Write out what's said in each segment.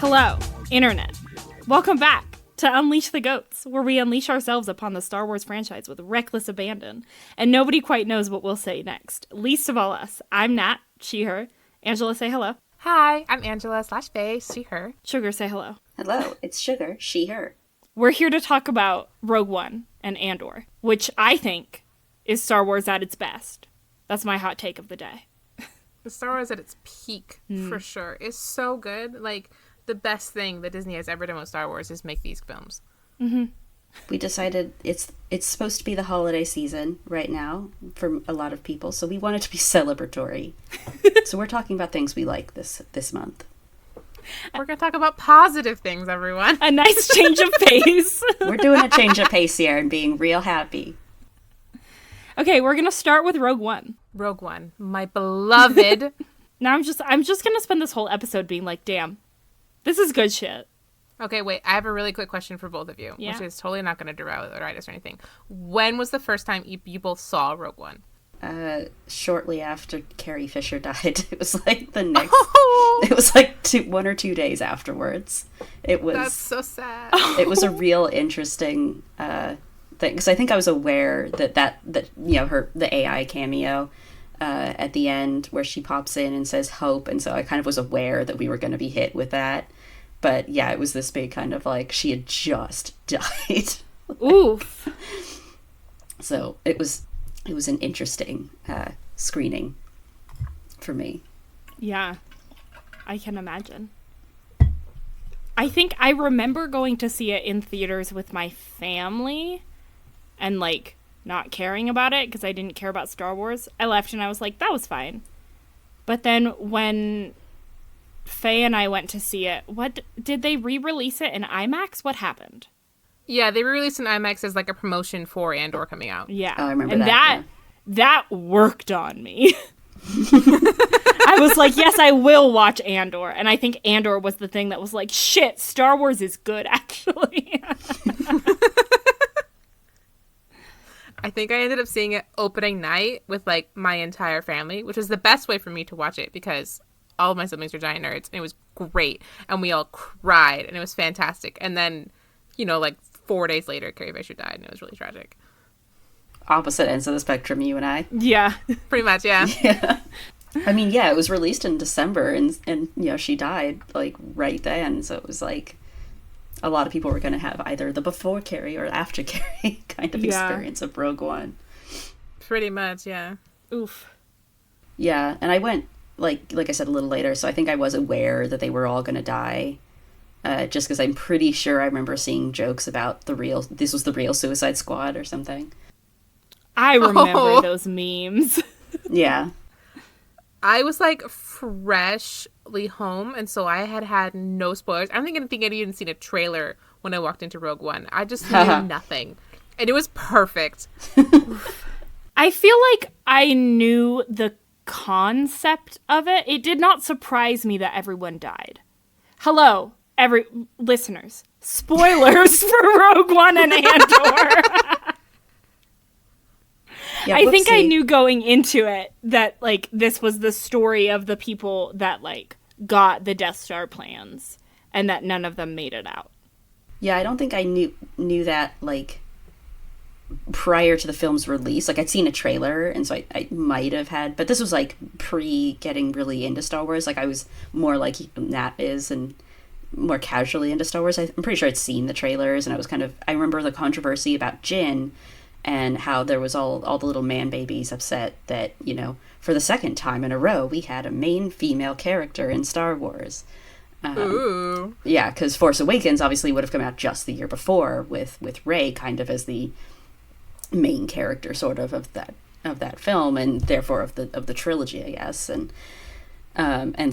Hello, Internet. Welcome back to Unleash the Goats, where we unleash ourselves upon the Star Wars franchise with reckless abandon, and nobody quite knows what we'll say next, least of all us. I'm Nat, she, her. Angela, say hello. Hi, I'm Angela / Faye, she, her. Sugar, say hello. Hello, it's Sugar, she, her. We're here to talk about Rogue One and Andor, which I think is Star Wars at its best. That's my hot take of the day. The Star Wars at its peak, for sure. It's so good. Like, the best thing that Disney has ever done with Star Wars is make these films. Mm-hmm. We decided it's supposed to be the holiday season right now for a lot of people, so we want it to be celebratory. So we're talking about things we like this month. We're going to talk about positive things, everyone. A nice change of pace. We're doing a change of pace here and being real happy. Okay, we're going to start with Rogue One. Rogue One, my beloved. Now I'm just going to spend this whole episode being like, damn, this is good shit. Okay, wait, I have a really quick question for both of you, which is totally not going to derail us or anything. When was the first time you both saw Rogue One? Shortly after Carrie Fisher died. It was like the next... It was like 1 or 2 days afterwards. It was... That's so sad. It was a real interesting thing, because I think I was aware that you know, the AI cameo at the end where she pops in and says hope, and so I kind of was aware that we were going to be hit with that. But yeah, it was this big kind of like she had just died. Oof. So it was an interesting screening for me. Yeah, I can imagine. I think I remember going to see it in theaters with my family and like not caring about it because I didn't care about Star Wars. I left and I was like, that was fine. But then when Faye and I went to see it, what did they re-release it in IMAX? What happened? Yeah, they re-released in IMAX as like a promotion for Andor coming out. Yeah. Oh, I remember and that. That worked on me. I was like, yes, I will watch Andor. And I think Andor was the thing that was like, shit, Star Wars is good, actually. I think I ended up seeing it opening night with like my entire family, which was the best way for me to watch it because all of my siblings are giant nerds and it was great. And we all cried and it was fantastic. And then, you know, like 4 days later, Carrie Fisher died and it was really tragic. Opposite ends of the spectrum, you and I. Yeah. Pretty much, yeah. Yeah. I mean, yeah, it was released in December and you know, she died like right then. So it was like a lot of people were going to have either the before Carrie or after Carrie kind of experience of Rogue One. Pretty much, yeah. Oof. Yeah, and I went, like I said, a little later, so I think I was aware that they were all going to die. Just because I'm pretty sure I remember seeing jokes about this was the real Suicide Squad or something. I remember those memes. Yeah. I was like freshly home, and so I had no spoilers. I don't think I'd even seen a trailer when I walked into Rogue One. I just knew nothing. And it was perfect. I feel like I knew the concept of it. It did not surprise me that everyone died. Hello, listeners. Spoilers for Rogue One and Andor. Yeah, I think I knew going into it that, like, this was the story of the people that, like, got the Death Star plans and that none of them made it out. Yeah, I don't think I knew that, like, prior to the film's release. Like, I'd seen a trailer, and so I might have had... But this was, like, getting really into Star Wars. Like, I was more like Nat is and more casually into Star Wars. I'm pretty sure I'd seen the trailers, and I was kind of... I remember the controversy about Jyn and how there was all the little man babies upset that, you know, for the second time in a row, we had a main female character in Star Wars. Ooh. Yeah, because Force Awakens obviously would have come out just the year before with Rey kind of as the main character sort of that film, and therefore of the trilogy, I guess. And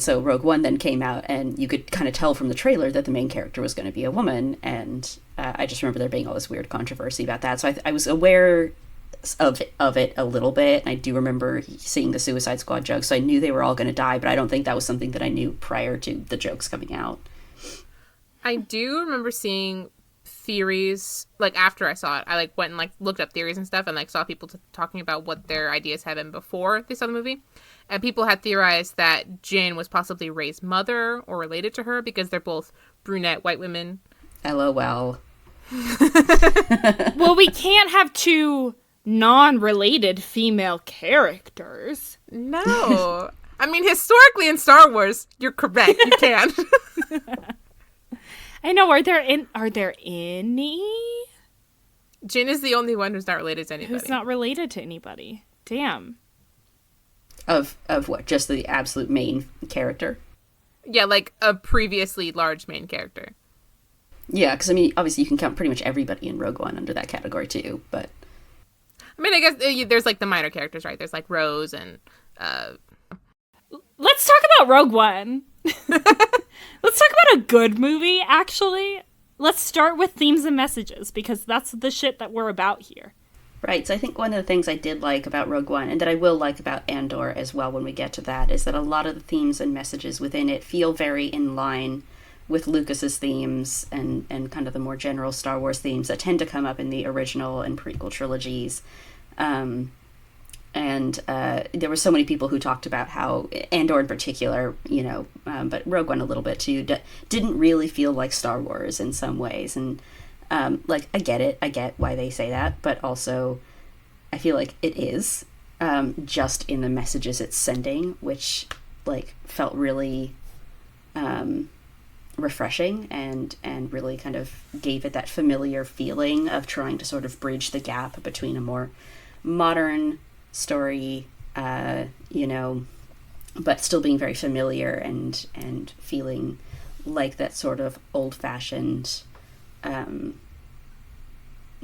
so Rogue One then came out, and you could kind of tell from the trailer that the main character was going to be a woman, and I just remember there being all this weird controversy about that. So I was aware of it a little bit, and I do remember seeing the Suicide Squad jokes, so I knew they were all going to die, but I don't think that was something that I knew prior to the jokes coming out. I do remember seeing theories, like after I saw it, I like went and like looked up theories and stuff, and like saw people talking about what their ideas had been before they saw the movie, and people had theorized that Jin was possibly Rey's mother or related to her because they're both brunette white women. LOL. Well, we can't have two non-related female characters. No. I mean, historically in Star Wars, you're correct. You can. I know. Are there any? Jin is the only one who's not related to anybody. Who's not related to anybody? Damn. Of what? Just the absolute main character? Yeah, like a previously large main character. Yeah, because I mean, obviously you can count pretty much everybody in Rogue One under that category too, but... I mean, I guess there's like the minor characters, right? There's like Rose and... Let's talk about Rogue One. Let's talk about a good movie, actually. Let's start with themes and messages, because that's the shit that we're about here. Right, so I think one of the things I did like about Rogue One, and that I will like about Andor as well when we get to that, is that a lot of the themes and messages within it feel very in line with Lucas's themes and kind of the more general Star Wars themes that tend to come up in the original and prequel trilogies. There were so many people who talked about how Andor in particular, but Rogue One a little bit too, didn't really feel like Star Wars in some ways. And I get it. I get why they say that, but also I feel like it is just in the messages it's sending, which like felt really refreshing and really kind of gave it that familiar feeling of trying to sort of bridge the gap between a more modern story, but still being very familiar and feeling like that sort of old-fashioned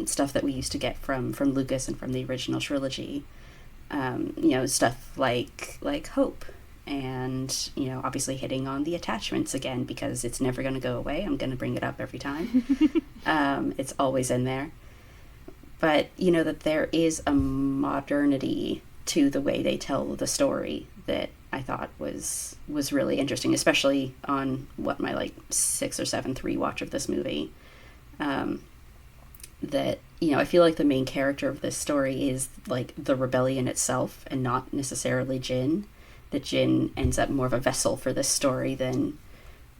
stuff that we used to get from Lucas and from the original trilogy. Stuff like hope and, obviously hitting on the attachments again, because it's never going to go away. I'm going to bring it up every time. It's always in there. But, that there is a modernity to the way they tell the story that I thought was really interesting, especially on my, 6th or 7th rewatch of this movie. That, I feel like the main character of this story is, the rebellion itself and not necessarily Jin. That Jin ends up more of a vessel for this story than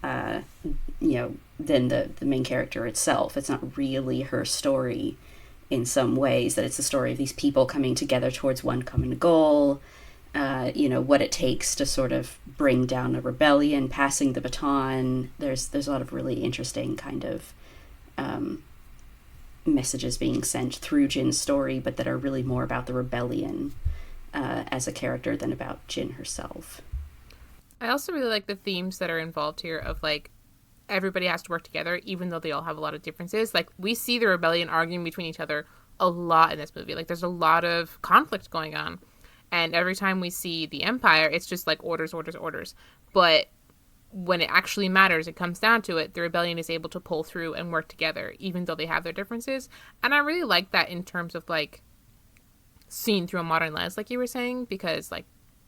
the main character itself. It's not really her story in some ways, that it's the story of these people coming together towards one common goal, what it takes to sort of bring down a rebellion, passing the baton. There's a lot of really interesting kind of messages being sent through Jin's story, but that are really more about the rebellion as a character than about Jin herself. I also really like the themes that are involved here of everybody has to work together, even though they all have a lot of differences. We see the rebellion arguing between each other a lot in this movie. There's a lot of conflict going on. And every time we see the Empire, it's just orders, orders, orders. But when it actually matters, it comes down to it, the rebellion is able to pull through and work together, even though they have their differences. And I really like that in terms of, seen through a modern lens, like you were saying, because,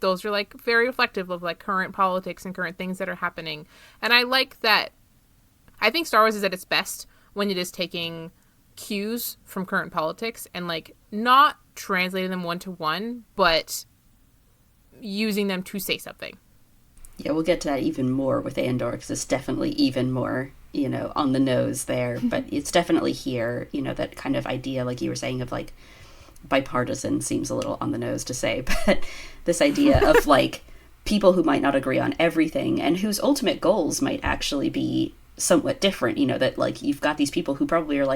those are, very reflective of, current politics and current things that are happening. And I like that. I think Star Wars is at its best when it is taking cues from current politics and not translating them one-to-one, but using them to say something. Yeah, we'll get to that even more with Andor, because it's definitely even more, on the nose there. But it's definitely here, that kind of idea, like you were saying, of bipartisan seems a little on the nose to say, but this idea of people who might not agree on everything and whose ultimate goals might actually be somewhat different, that you've got these people who probably are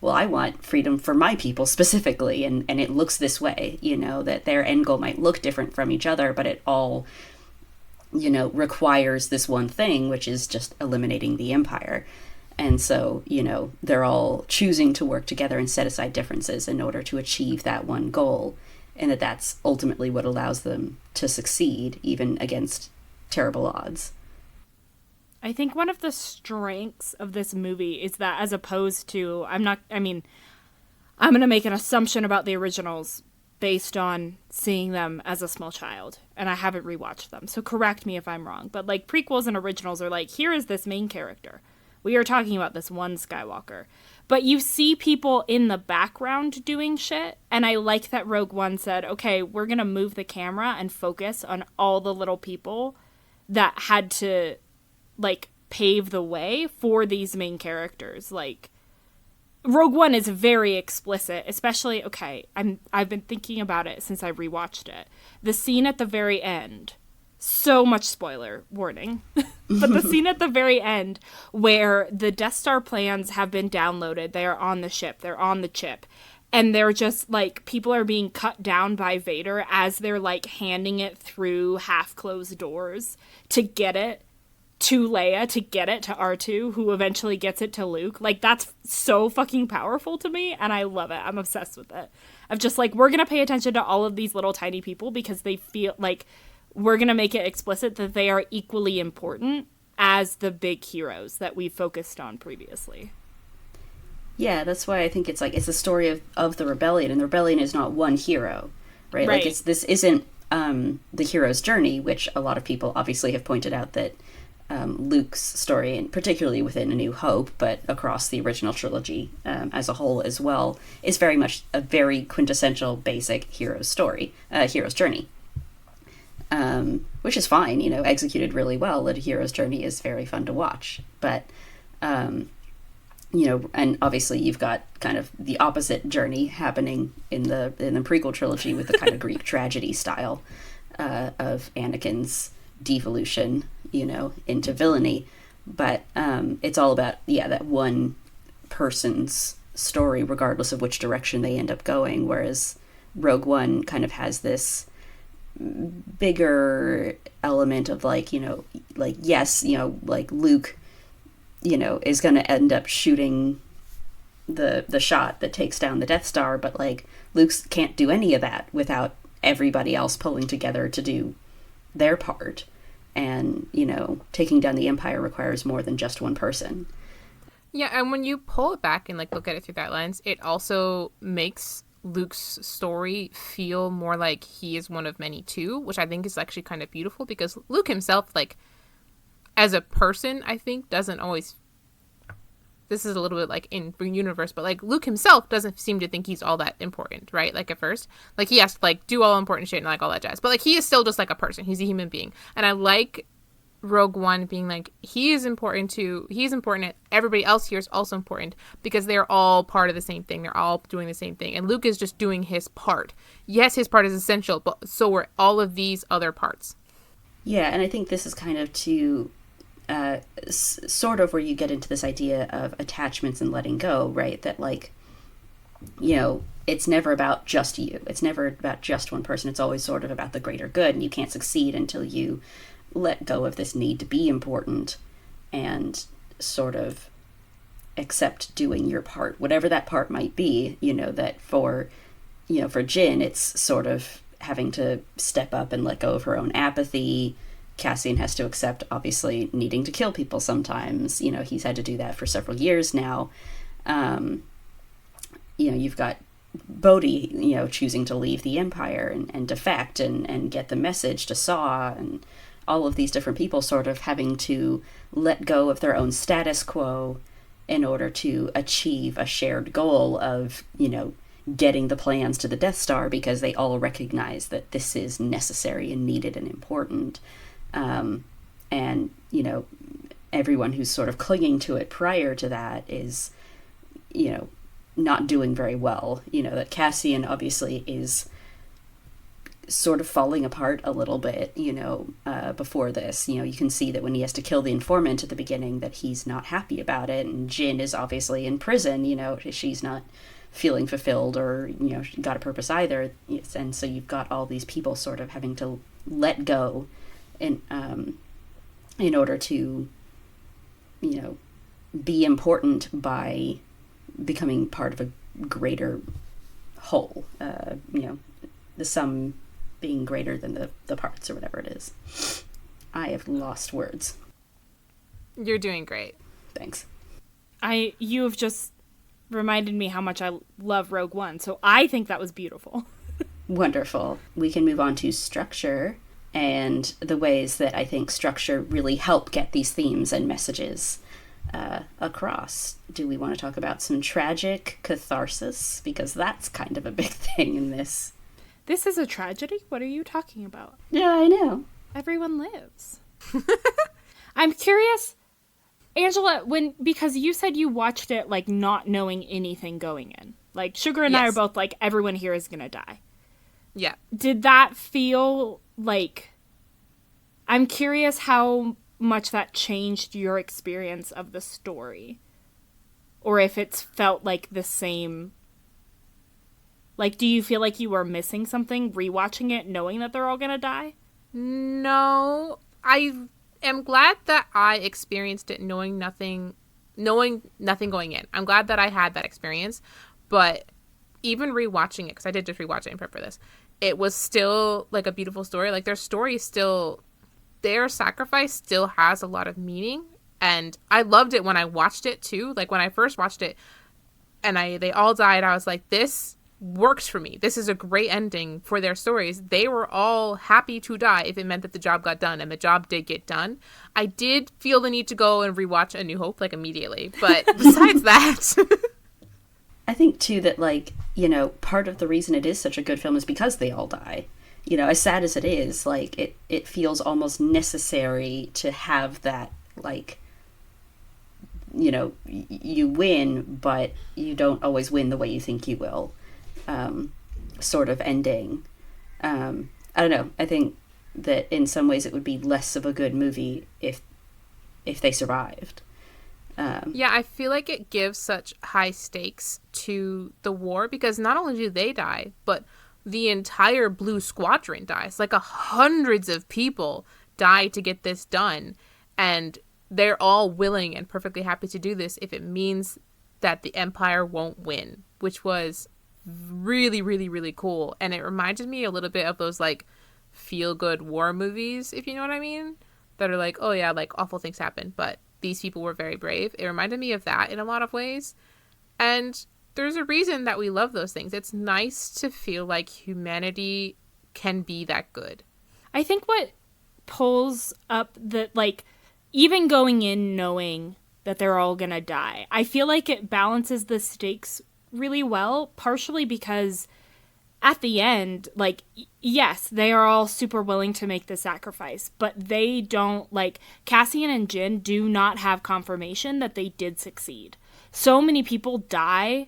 well, I want freedom for my people specifically, and it looks this way, that their end goal might look different from each other, but it all requires this one thing, which is just eliminating the Empire. And so, they're all choosing to work together and set aside differences in order to achieve that one goal, and that's ultimately what allows them to succeed, even against terrible odds. I think one of the strengths of this movie is that, as opposed to, I'm going to make an assumption about the originals based on seeing them as a small child, and I haven't rewatched them, so correct me if I'm wrong, but prequels and originals are here is this main character. We are talking about this one Skywalker. But you see people in the background doing shit. And I like that Rogue One said, okay, we're going to move the camera and focus on all the little people that had to, like, pave the way for these main characters. Like, Rogue One is very explicit, especially, okay, I've been thinking about it since I rewatched it. The scene at the very end, so much spoiler warning, but the scene at the very end where the Death Star plans have been downloaded, they are on the ship, they're on the chip, and they're just, like, people are being cut down by Vader as they're, like, handing it through half-closed doors to get it to Leia, to get it to R2, who eventually gets it to Luke. Like, that's so fucking powerful to me, and I love it. I'm obsessed with it. I'm just like, we're gonna pay attention to all of these little tiny people because they feel like we're gonna make it explicit that they are equally important as the big heroes that we focused on previously. Yeah, that's why I think it's like, it's a story of the rebellion, and the rebellion is not one hero, right? Like, this isn't the hero's journey, which a lot of people obviously have pointed out that Luke's story, and particularly within A New Hope, but across the original trilogy as a whole as well, is very much a very quintessential basic hero's story, hero's journey. Which is fine, you know, executed really well. A hero's journey is very fun to watch. But, you know, and obviously you've got kind of the opposite journey happening in the prequel trilogy with the kind of Greek tragedy style of Anakin's devolution, you know, into villainy. But it's all about, that one person's story, regardless of which direction they end up going, whereas Rogue One kind of has this bigger element of, like, you know, like, yes, you know, like, Luke, you know, is going to end up shooting the shot that takes down the Death Star, but, like, Luke can't do any of that without everybody else pulling together to do their part. And, you know, taking down the Empire requires more than just one person. Yeah, and when you pull it back and, like, look at it through that lens, it also makes Luke's story feel more like he is one of many too, which I think is actually kind of beautiful, because Luke himself, like, as a person, I think doesn't always, this is a little bit like in universe, but, like, Luke himself doesn't seem to think he's all that important, right? Like, at first, like, he has to, like, do all important shit and, like, all that jazz, but, like, he is still just like a person. He's a human being. And I like Rogue One being like, he's important, everybody else here is also important, because they're all part of the same thing, they're all doing the same thing, and Luke is just doing his part. Yes, his part is essential, but so are all of these other parts. Yeah, and I think this is kind of to sort of where you get into this idea of attachments and letting go, right? That, like, you know, it's never about just you, it's never about just one person, it's always sort of about the greater good, and you can't succeed until you let go of this need to be important and sort of accept doing your part, whatever that part might be. You know, that for Jyn, it's sort of having to step up and let go of her own apathy. Cassian has to accept, obviously, needing to kill people sometimes. You know, he's had to do that for several years now. You know, you've got Bodhi, you know, choosing to leave the Empire and defect and get the message to Saw, and all of these different people sort of having to let go of their own status quo in order to achieve a shared goal of, you know, getting the plans to the Death Star, because they all recognize that this is necessary and needed and important. And, you know, everyone who's sort of clinging to it prior to that is, you know, not doing very well. You know, that Cassian obviously is sort of falling apart a little bit, you know, before this. You know, you can see that when he has to kill the informant at the beginning that he's not happy about it, and Jyn is obviously in prison, you know, she's not feeling fulfilled or, you know, got a purpose either. And so you've got all these people sort of having to let go in order to, you know, be important by becoming part of a greater whole, you know, the sum being greater than the parts, or whatever it is. I have lost words. You're doing great. Thanks. You have just reminded me how much I love Rogue One, so I think that was beautiful. Wonderful. We can move on to structure and the ways that I think structure really help get these themes and messages across. Do we want to talk about some tragic catharsis? Because that's kind of a big thing in this. This is a tragedy? What are you talking about? Yeah, I know. Everyone lives. I'm curious, Angela, because you said you watched it like not knowing anything going in. Like Sugar and I are both like, everyone here is gonna die. Yeah. Did that feel like, I'm curious how much that changed your experience of the story, or if it's felt like the same. Like, do you feel like you were missing something rewatching it knowing that they're all gonna die? No, I am glad that I experienced it knowing nothing going in. I'm glad that I had that experience, but even rewatching it, because I did just rewatch it in prep for this, it was still like a beautiful story. Like their story still, their sacrifice still has a lot of meaning, and I loved it when I watched it too. Like when I first watched it and they all died, I was like, this works for me. This is a great ending for their stories. They were all happy to die if it meant that the job got done, and the job did get done. I did feel the need to go and rewatch A New Hope like immediately, but besides that, I think too that, like, you know, part of the reason it is such a good film is because they all die. You know, as sad as it is, like it feels almost necessary to have that, like, you know, you win, but you don't always win the way you think you will. Sort of ending. I don't know. I think that in some ways it would be less of a good movie if they survived. Yeah, I feel like it gives such high stakes to the war because not only do they die, but the entire Blue Squadron dies. Like hundreds of people die to get this done, and they're all willing and perfectly happy to do this if it means that the Empire won't win, which was really, really, really cool. And it reminded me a little bit of those like feel-good war movies, if you know what I mean, that are like, oh yeah, like awful things happen, but these people were very brave. It reminded me of that in a lot of ways. And there's a reason that we love those things. It's nice to feel like humanity can be that good. I think what pulls up the, like, even going in knowing that they're all gonna die, I feel like it balances the stakes really well, partially because at the end, like, yes, they are all super willing to make the sacrifice, but they don't, like, Cassian and Jyn do not have confirmation that they did succeed. So many people die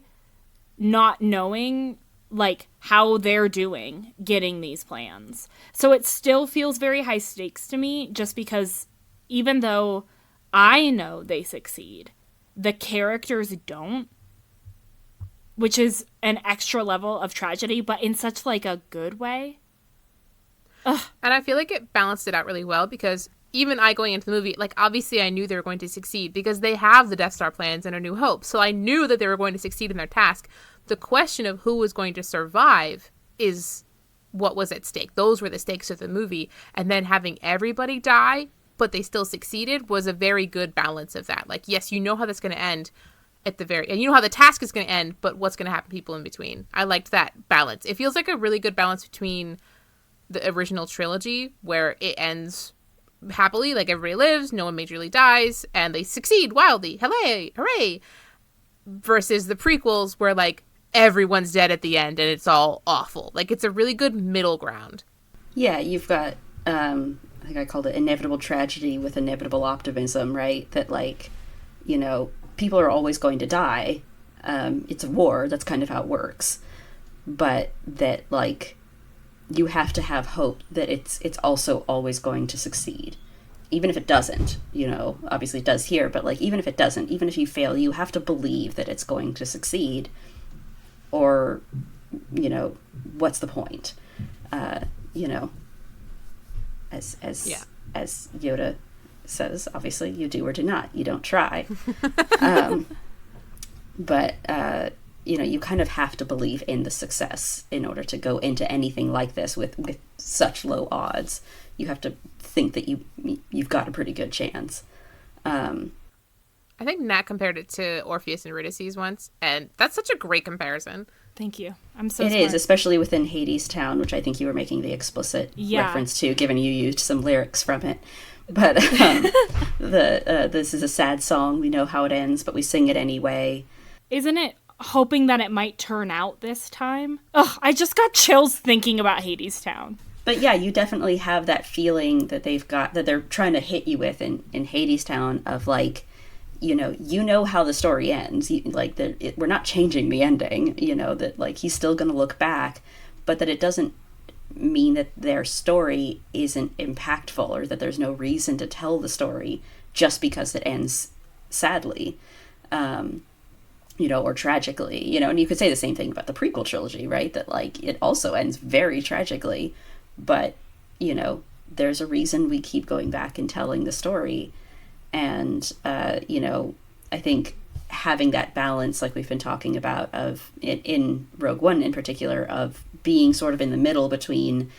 not knowing, like, how they're doing getting these plans. So it still feels very high stakes to me, just because even though I know they succeed, the characters don't, which is an extra level of tragedy, but in such, like, a good way. Ugh. And I feel like it balanced it out really well because even I going into the movie, like, obviously I knew they were going to succeed because they have the Death Star plans and A New Hope. So I knew that they were going to succeed in their task. The question of who was going to survive is what was at stake. Those were the stakes of the movie. And then having everybody die, but they still succeeded, was a very good balance of that. Like, yes, you know how that's going to end at the very, and you know how the task is going to end, but what's going to happen to people in between. I liked that balance. It feels like a really good balance between the original trilogy, where it ends happily, like everybody lives, no one majorly dies, and they succeed wildly, hooray, versus the prequels where, like, everyone's dead at the end and it's all awful. Like, it's a really good middle ground. Yeah, you've got, I think I called it inevitable tragedy with inevitable optimism, right? That, like, you know, people are always going to die. It's a war. That's kind of how it works. But that, like, you have to have hope that it's also always going to succeed. Even if it doesn't, you know, obviously it does here, but, like, even if it doesn't, even if you fail, you have to believe that it's going to succeed, or, you know, what's the point? You know, as Yoda says, obviously, you do or do not. You don't try. But, you know, you kind of have to believe in the success in order to go into anything like this with such low odds. You have to think that you've got a pretty good chance. I think Nat compared it to Orpheus and Eurydice once, and that's such a great comparison. Thank you. I'm so It smart. is, especially within Hades Town, which I think you were making the explicit reference to, given you used some lyrics from it. But this is a sad song. We know how it ends, but we sing it anyway. Isn't it hoping that it might turn out this time? Ugh, I just got chills thinking about Hadestown. But yeah, you definitely have that feeling that they're trying to hit you with in Hadestown of like, you know how the story ends. We're not changing the ending, that like he's still going to look back, but that it doesn't mean that their story isn't impactful or that there's no reason to tell the story just because it ends sadly, or tragically, and you could say the same thing about the prequel trilogy, right? That like it also ends very tragically, but, there's a reason we keep going back and telling the story. And, I think having that balance, like we've been talking about, of in Rogue One in particular, of being sort of in the middle between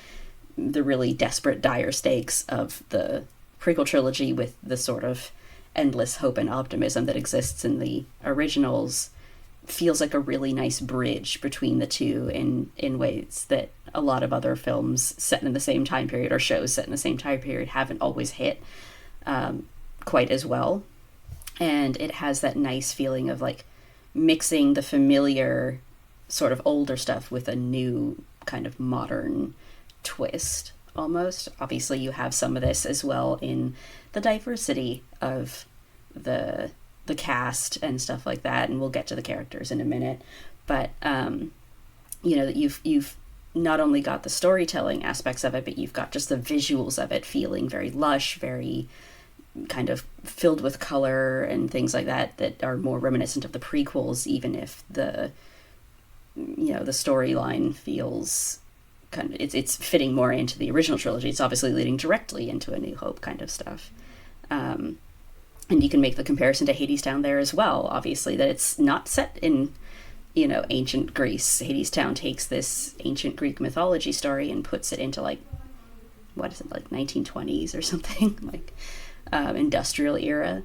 the really desperate, dire stakes of the prequel trilogy with the sort of endless hope and optimism that exists in the originals, feels like a really nice bridge between the two in ways that a lot of other films set in the same time period or shows set in the same time period haven't always hit quite as well. And it has that nice feeling of like mixing the familiar sort of older stuff with a new kind of modern twist almost. Obviously you have some of this as well in the diversity of the cast and stuff like that, and we'll get to the characters in a minute. But that you've not only got the storytelling aspects of it, but you've got just the visuals of it feeling very lush, very kind of filled with color and things like that are more reminiscent of the prequels, even if the storyline feels kind of it's fitting more into the original trilogy. It's obviously leading directly into A New Hope kind of stuff. And you can make the comparison to Hadestown there as well, obviously, that it's not set in, ancient Greece. Hadestown takes this ancient Greek mythology story and puts it into, like, what is it, like 1920s or something, like industrial era.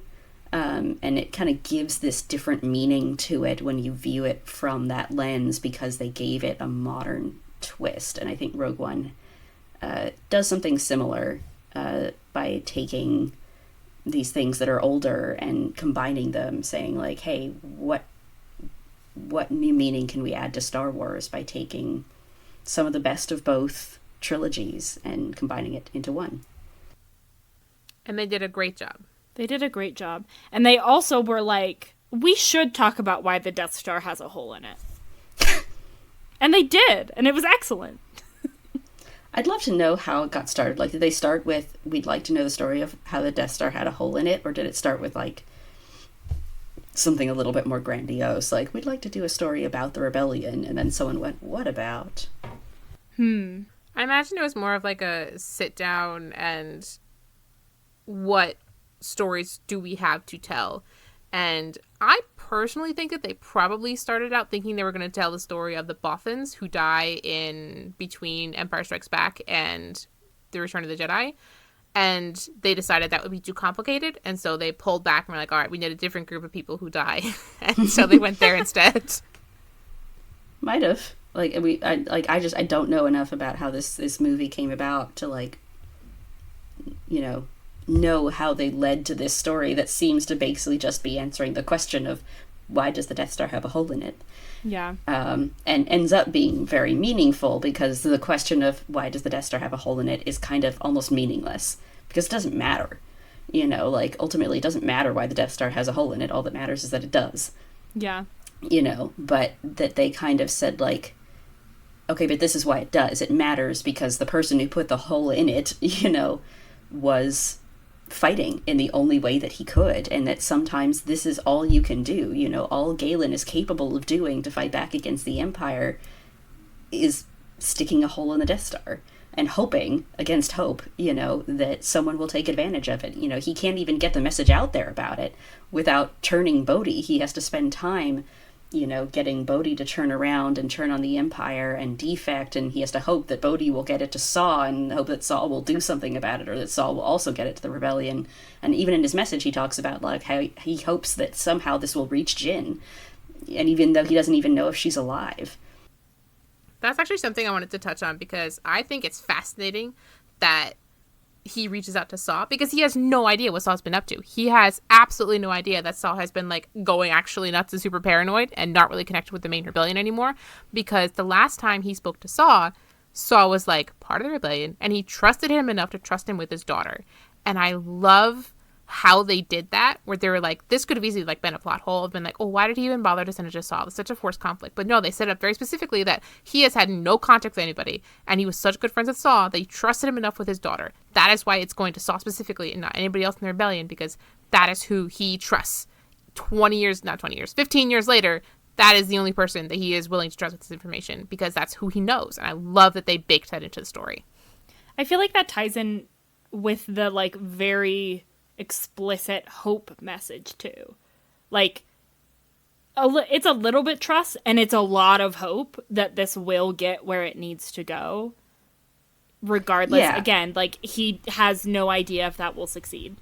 And it kind of gives this different meaning to it when you view it from that lens because they gave it a modern twist. And I think Rogue One does something similar by taking these things that are older and combining them, saying like, hey, what new meaning can we add to Star Wars by taking some of the best of both trilogies and combining it into one. And they did a great job. They did a great job. And they also were like, we should talk about why the Death Star has a hole in it. And they did, and it was excellent. I'd love to know how it got started. Like, did they start with, we'd like to know the story of how the Death Star had a hole in it? Or did it start with, like, something a little bit more grandiose? Like, we'd like to do a story about the rebellion. And then someone went, what about? I imagine it was more of, like, a sit down and what stories do we have to tell? And I personally think that they probably started out thinking they were going to tell the story of the Bothans who die in between Empire Strikes Back and The Return of the Jedi. And they decided that would be too complicated. And so they pulled back and were like, all right, we need a different group of people who die. And so they went there instead. Might have. Like, I don't know enough about how this movie came about to, like, know how they led to this story that seems to basically just be answering the question of why does the Death Star have a hole in it? Yeah. And ends up being very meaningful because the question of why does the Death Star have a hole in it is kind of almost meaningless because it doesn't matter. Like, ultimately it doesn't matter why the Death Star has a hole in it. All that matters is that it does. Yeah. But that they kind of said, like, okay, but this is why it does. It matters because the person who put the hole in it, was fighting in the only way that he could, and that sometimes this is all you can do. All Galen is capable of doing to fight back against the Empire is sticking a hole in the Death Star and hoping against hope, that someone will take advantage of it. He can't even get the message out there about it without turning Bodhi. He has to spend time getting Bodhi to turn around and turn on the Empire and defect, and he has to hope that Bodhi will get it to Saw and hope that Saw will do something about it, or that Saw will also get it to the rebellion. And even in his message he talks about, like, how he hopes that somehow this will reach Jyn, and even though he doesn't even know if she's alive. That's actually something I wanted to touch on because I think it's fascinating that he reaches out to Saw because he has no idea what Saw's been up to. He has absolutely no idea that Saw has been like going actually nuts and super paranoid and not really connected with the main rebellion anymore, because the last time he spoke to Saw was like part of the rebellion and he trusted him enough to trust him with his daughter. And I love how they did that, where they were like, this could have easily like been a plot hole, been like, oh, why did he even bother to send it to Saul? It's such a forced conflict. But no, they set up very specifically that he has had no contact with anybody, and he was such good friends with Saul that he trusted him enough with his daughter. That is why it's going to Saul specifically and not anybody else in the rebellion, because that is who he trusts. 15 years later, that is the only person that he is willing to trust with this information, because that's who he knows. And I love that they baked that into the story. I feel like that ties in with the like very explicit hope message too. Like it's a little bit trust and it's a lot of hope that this will get where it needs to go regardless. Again, like he has no idea if that will succeed.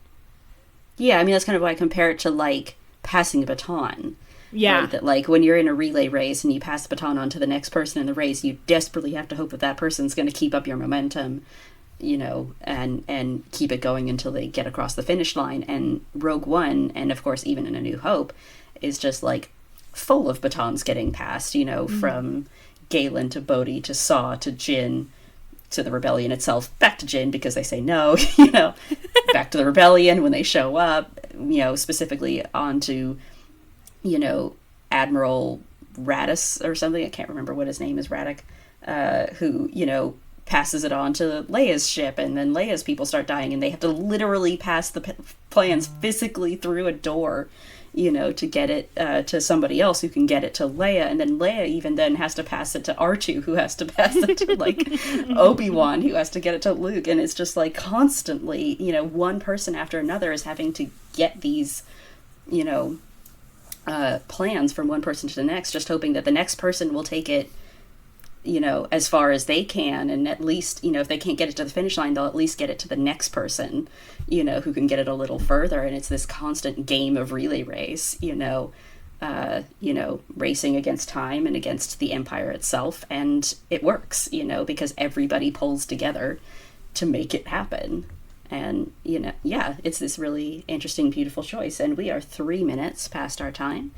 I mean, that's kind of why I compare it to like passing a baton. Right? That like when you're in a relay race and you pass the baton on to the next person in the race, you desperately have to hope that that person's going to keep up your momentum, you know, and keep it going until they get across the finish line. And Rogue One, and of course even in A New Hope, is just like full of batons getting passed, you know, from Galen to Bodhi to Saw to Jin to the rebellion itself, back to Jin because they say no, you know, back to the rebellion when they show up, you know, specifically onto, you know, Admiral Radis or something, I can't remember what his name is, Raddick, who, you know, passes it on to Leia's ship, and then Leia's people start dying, and they have to literally pass the plans physically through a door, you know, to get it to somebody else who can get it to Leia, and then Leia even then has to pass it to R2, who has to pass it to, like, Obi-Wan, who has to get it to Luke, and it's just, like, constantly, you know, one person after another is having to get these, you know, plans from one person to the next, just hoping that the next person will take it, you know, as far as they can, and at least, you know, if they can't get it to the finish line, they'll at least get it to the next person, you know, who can get it a little further. And it's this constant game of relay race, you know, racing against time and against the Empire itself, and it works, you know, because everybody pulls together to make it happen. And, you know, yeah, it's this really interesting, beautiful choice, and we are 3 minutes past our time.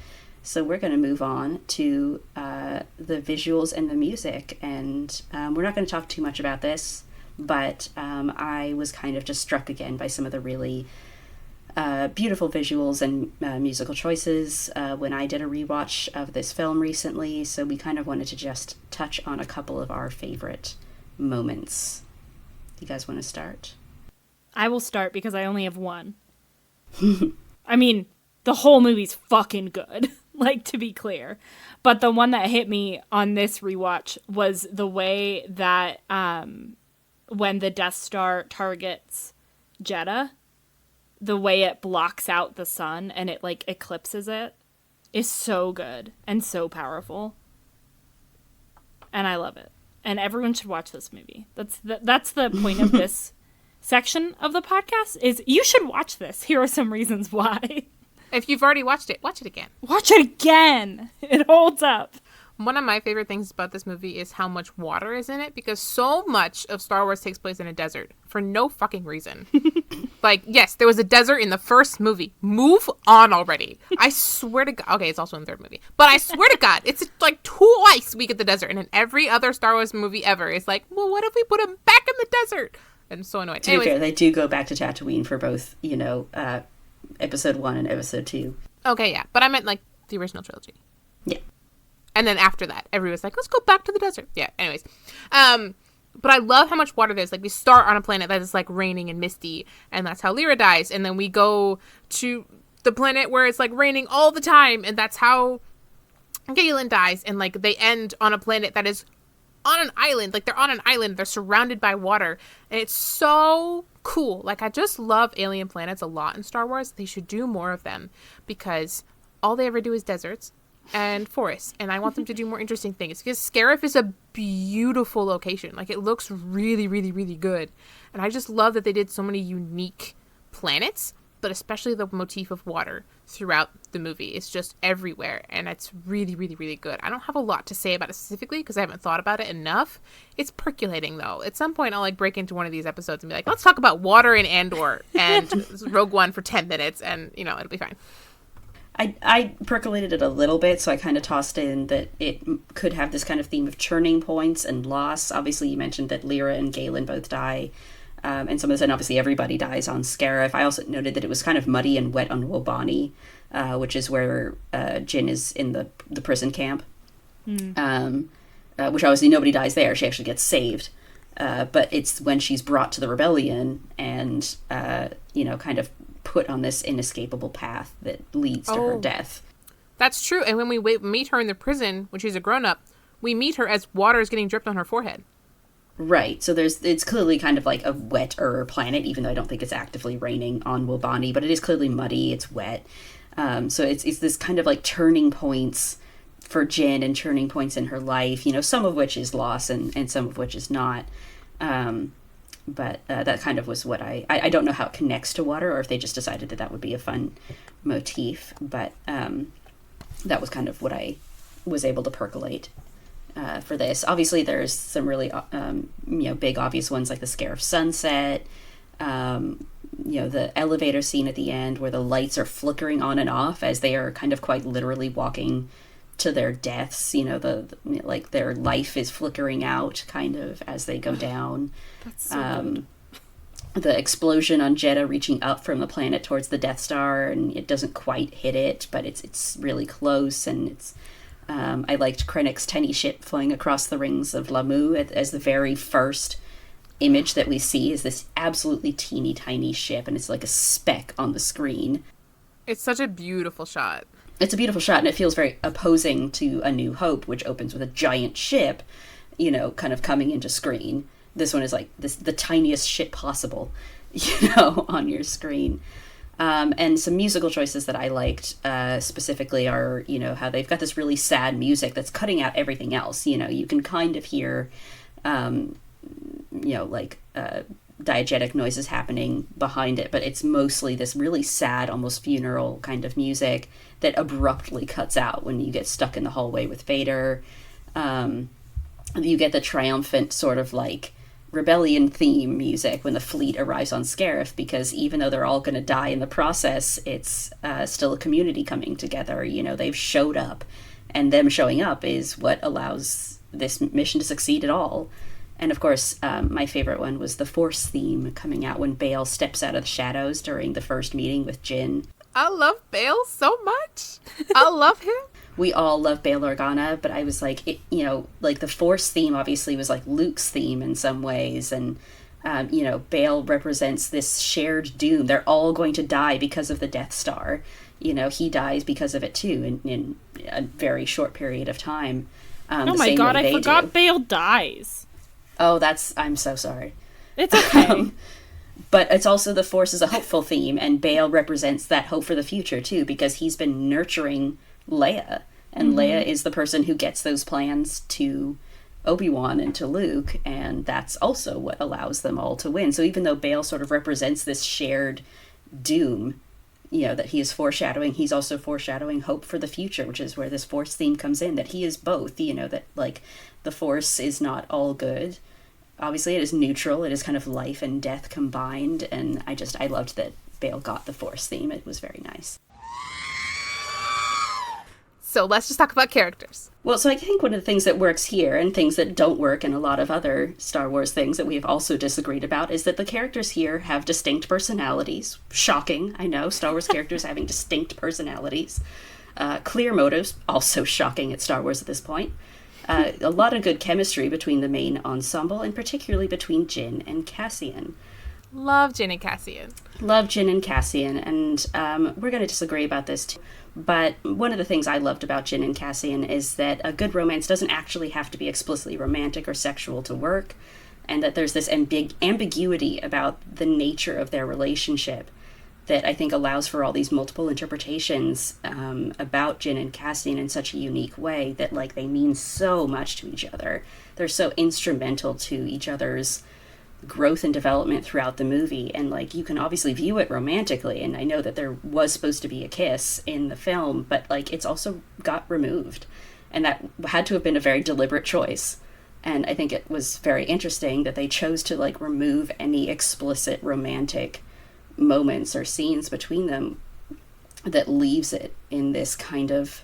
So we're going to move on to the visuals and the music, and we're not going to talk too much about this, but I was kind of just struck again by some of the really beautiful visuals and musical choices when I did a rewatch of this film recently, so we kind of wanted to just touch on a couple of our favorite moments. You guys want to start? I will start because I only have one. I mean, the whole movie's fucking good. Like, to be clear. But the one that hit me on this rewatch was the way that when the Death Star targets Jeddah, the way it blocks out the sun and it, like, eclipses it is so good and so powerful. And I love it. And everyone should watch this movie. That's the point of this section of the podcast, is you should watch this. Here are some reasons why. If you've already watched it, watch it again. Watch it again. It holds up. One of my favorite things about this movie is how much water is in it, because so much of Star Wars takes place in a desert for no fucking reason. Like, yes, there was a desert in the first movie. Move on already. I swear to God. Okay, it's also in the third movie. But I swear to God, it's like twice we get the desert. And in every other Star Wars movie ever, it's like, well, what if we put him back in the desert? I'm so annoyed. To be fair, they do go back to Tatooine for both, you know, Episode 1 and Episode 2. Okay, yeah. But I meant, like, the original trilogy. Yeah. And then after that, everyone's like, let's go back to the desert. Yeah, anyways. But I love how much water there's. Like, we start on a planet that is, like, raining and misty, and that's how Lyra dies. And then we go to the planet where it's, like, raining all the time, and that's how Galen dies. And, like, they end on a planet that is on an island. Like, they're on an island. They're surrounded by water. And it's so cool. Like, I just love alien planets a lot in Star Wars. They should do more of them, because all they ever do is deserts and forests, and I want them to do more interesting things, because Scarif is a beautiful location. Like, it looks really, really, really good, and I just love that they did so many unique planets, but especially the motif of water throughout the movie. It's just everywhere, and it's really, really, really good. I don't have a lot to say about it specifically because I haven't thought about it enough. It's percolating, though. At some point, I'll like break into one of these episodes and be like, let's talk about water in Andor and Rogue One for 10 minutes, and, you know, it'll be fine. I percolated it a little bit, so I kind of tossed in that it could have this kind of theme of turning points and loss. Obviously, you mentioned that Lyra and Galen both die, and some of the sudden, obviously, everybody dies on Scarif. I also noted that it was kind of muddy and wet on Wobani, which is where Jyn is in the prison camp, which obviously nobody dies there. She actually gets saved. But it's when she's brought to the rebellion and, kind of put on this inescapable path that leads to her death. That's true. And when we meet her in the prison, when she's a grown-up, we meet her as water is getting dripped on her forehead. Right. So it's clearly kind of like a wetter planet, even though I don't think it's actively raining on Wobani, but it is clearly muddy. It's wet. So it's this kind of like turning points for Jyn and turning points in her life, some of which is loss and some of which is not. But that kind of was what I don't know how it connects to water or if they just decided that would be a fun motif, but that was kind of what I was able to percolate for this. Obviously, there's some really big obvious ones like the Scarif sunset, the elevator scene at the end where the lights are flickering on and off as they are kind of quite literally walking to their deaths. Like their life is flickering out kind of as they go down. That's so good. The explosion on Jedha reaching up from the planet towards the Death Star, and it doesn't quite hit it, but it's really close. And it's I liked Krennic's tiny ship flying across the rings of Lamu as the very first image that we see is this absolutely teeny tiny ship, and it's like a speck on the screen. It's such a beautiful shot. It's a beautiful shot, and it feels very opposing to A New Hope, which opens with a giant ship, kind of coming into screen. This one is like the tiniest ship possible, on your screen. And some musical choices that I liked specifically are, how they've got this really sad music that's cutting out everything else. You can kind of hear, diegetic noises happening behind it, but it's mostly this really sad, almost funeral kind of music that abruptly cuts out when you get stuck in the hallway with Vader. You get the triumphant sort of like rebellion theme music when the fleet arrives on Scarif, because even though they're all going to die in the process, it's still a community coming together. They've showed up, and them showing up is what allows this mission to succeed at all. And of course, my favorite one was the Force theme coming out when Bail steps out of the shadows during the first meeting with Jyn. I love Bail so much. I love him. We all love Bail Organa, but I was like, like the Force theme obviously was like Luke's theme in some ways. And, Bail represents this shared doom. They're all going to die because of the Death Star. He dies because of it too in a very short period of time. Oh my God, I forgot Bail dies. Oh, I'm so sorry. It's okay. But it's also the Force is a hopeful theme, and Bail represents that hope for the future too, because he's been nurturing Leia, and Leia is the person who gets those plans to Obi-Wan and to Luke, and that's also what allows them all to win. So even though Bail sort of represents this shared doom, that he is foreshadowing, he's also foreshadowing hope for the future, which is where this Force theme comes in, that he is both, that like the Force is not all good. Obviously it is neutral, it is kind of life and death combined, and I loved that Bail got the Force theme. It was very nice. So let's just talk about characters. Well, so I think one of the things that works here and things that don't work in a lot of other Star Wars things that we have also disagreed about is that the characters here have distinct personalities. Shocking, I know, Star Wars characters having distinct personalities. Clear motives, also shocking at Star Wars at this point. A lot of good chemistry between the main ensemble, and particularly between Jyn and Cassian. Love Jyn and Cassian. Love Jyn and Cassian, and we're going to disagree about this too. But one of the things I loved about Jyn and Cassian is that a good romance doesn't actually have to be explicitly romantic or sexual to work, and that there's this ambiguity about the nature of their relationship that I think allows for all these multiple interpretations about Jyn and Cassian in such a unique way that, like, they mean so much to each other. They're so instrumental to each other's growth and development throughout the movie, and like you can obviously view it romantically, and I know that there was supposed to be a kiss in the film, but like it's also got removed, and that had to have been a very deliberate choice. And I think it was very interesting that they chose to like remove any explicit romantic moments or scenes between them, that leaves it in this kind of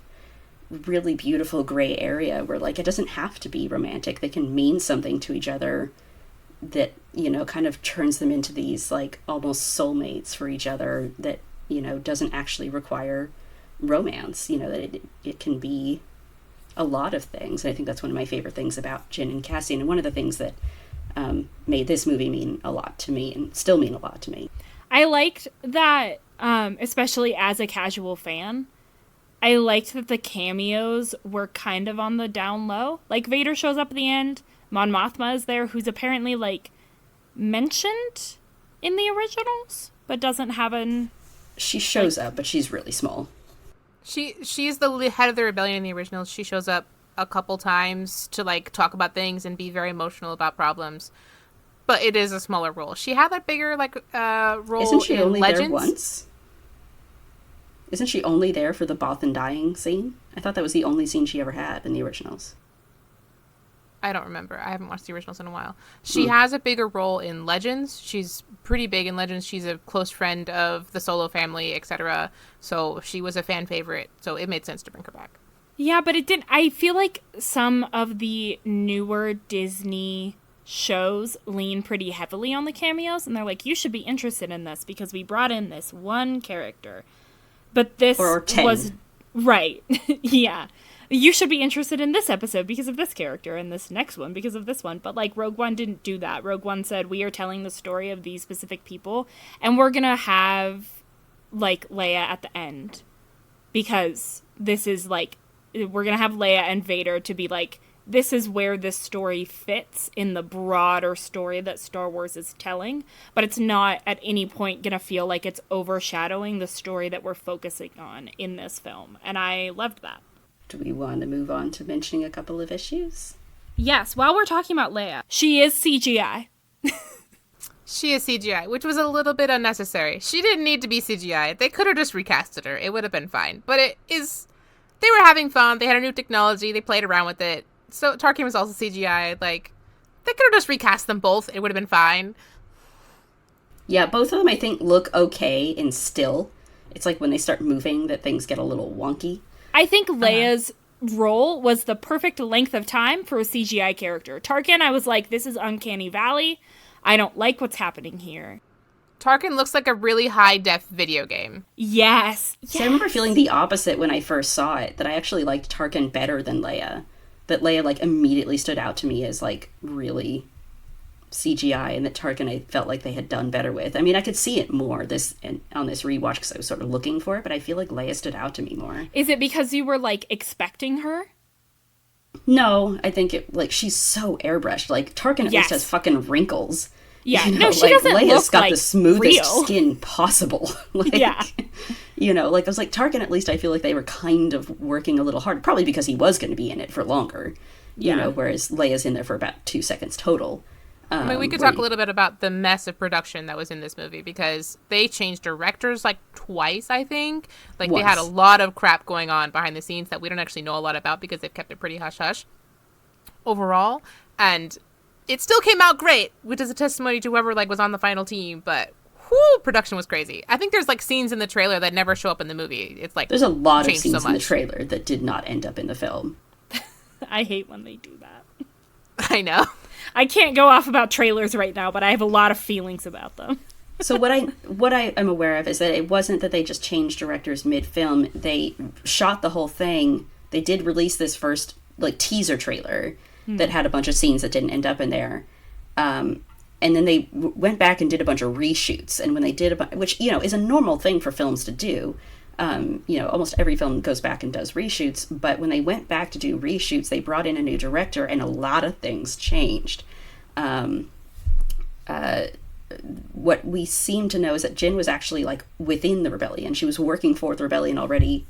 really beautiful gray area where like it doesn't have to be romantic. They can mean something to each other that, you know, kind of turns them into these like almost soulmates for each other, that, you know, doesn't actually require romance, you know, that it can be a lot of things. And I think that's one of my favorite things about Jin and Cassian, and one of the things that made this movie mean a lot to me and still mean a lot to me. I liked that, especially as a casual fan, I liked that the cameos were kind of on the down low. Like, Vader shows up at the end, Mon Mothma is there, who's apparently, like, mentioned in the originals, but doesn't have an... She shows up, but she's really small. She's the head of the rebellion in the originals. She shows up a couple times to, like, talk about things and be very emotional about problems. But it is a smaller role. She had that bigger, like, role. Isn't she in only Legends? there once? Isn't she only there for the Bothan dying scene? I thought that was the only scene she ever had in the originals. I don't remember. I haven't watched the originals in a while. She has a bigger role in Legends. She's pretty big in Legends. She's a close friend of the Solo family, etc. So she was a fan favorite. So it made sense to bring her back. Yeah, but it didn't... I feel like some of the newer Disney shows lean pretty heavily on the cameos, and they're like, you should be interested in this because we brought in this one character. But this was... Right. Yeah. You should be interested in this episode because of this character, and this next one because of this one. But, like, Rogue One didn't do that. Rogue One said, we are telling the story of these specific people, and we're gonna have, like, Leia at the end. Because this is, like, we're gonna have Leia and Vader to be, like, this is where this story fits in the broader story that Star Wars is telling. But it's not at any point gonna feel like it's overshadowing the story that we're focusing on in this film. And I loved that. Do we want to move on to mentioning a couple of issues? Yes, while we're talking about Leia, she is CGI. She is CGI, which was a little bit unnecessary. She didn't need to be CGI. They could have just recasted her. It would have been fine. But it is... They were having fun. They had a new technology. They played around with it. So Tarkin was also CGI. Like, they could have just recast them both. It would have been fine. Yeah, both of them I think look okay in still. It's like when they start moving that things get a little wonky. I think Leia's role was the perfect length of time for a CGI character. Tarkin, I was like, this is Uncanny Valley. I don't like what's happening here. Tarkin looks like a really high-def video game. Yes. So I remember feeling the opposite when I first saw it, that I actually liked Tarkin better than Leia. That Leia, like, immediately stood out to me as, like, really CGI, and that Tarkin I felt like they had done better with. I mean, I could see it more on this rewatch because I was sort of looking for it, but I feel like Leia stood out to me more. Is it because you were, like, expecting her? No, I think it, like, she's so airbrushed. Like, Tarkin at least has fucking wrinkles. Yeah, you know, no, she like, doesn't Leia's look got like the smoothest real skin possible. Like, yeah. You know, like, I was like, Tarkin, at least I feel like they were kind of working a little hard, probably because he was going to be in it for longer, you know, whereas Leia's in there for about 2 seconds total. I mean, we could talk a little bit about the mess of production that was in this movie, because they changed directors, like, twice, I think. Like, they had a lot of crap going on behind the scenes that we don't actually know a lot about because they've kept it pretty hush-hush overall. And it still came out great, which is a testimony to whoever, like, was on the final team, but whoo, production was crazy. I think there's, like, scenes in the trailer that never show up in the movie. It's like, there's a lot of scenes in the trailer that did not end up in the film. I hate when they do that. I know. I can't go off about trailers right now, but I have a lot of feelings about them. So what I am aware of is that it wasn't that they just changed directors mid-film. They shot the whole thing. They did release this first, like, teaser trailer that had a bunch of scenes that didn't end up in there. And then they went back and did a bunch of reshoots. And when they did which, you know, is a normal thing for films to do. You know, almost every film goes back and does reshoots, but when they went back to do reshoots, they brought in a new director, and a lot of things changed. What we seem to know is that Jin was actually, like, within the rebellion. She was working for the rebellion already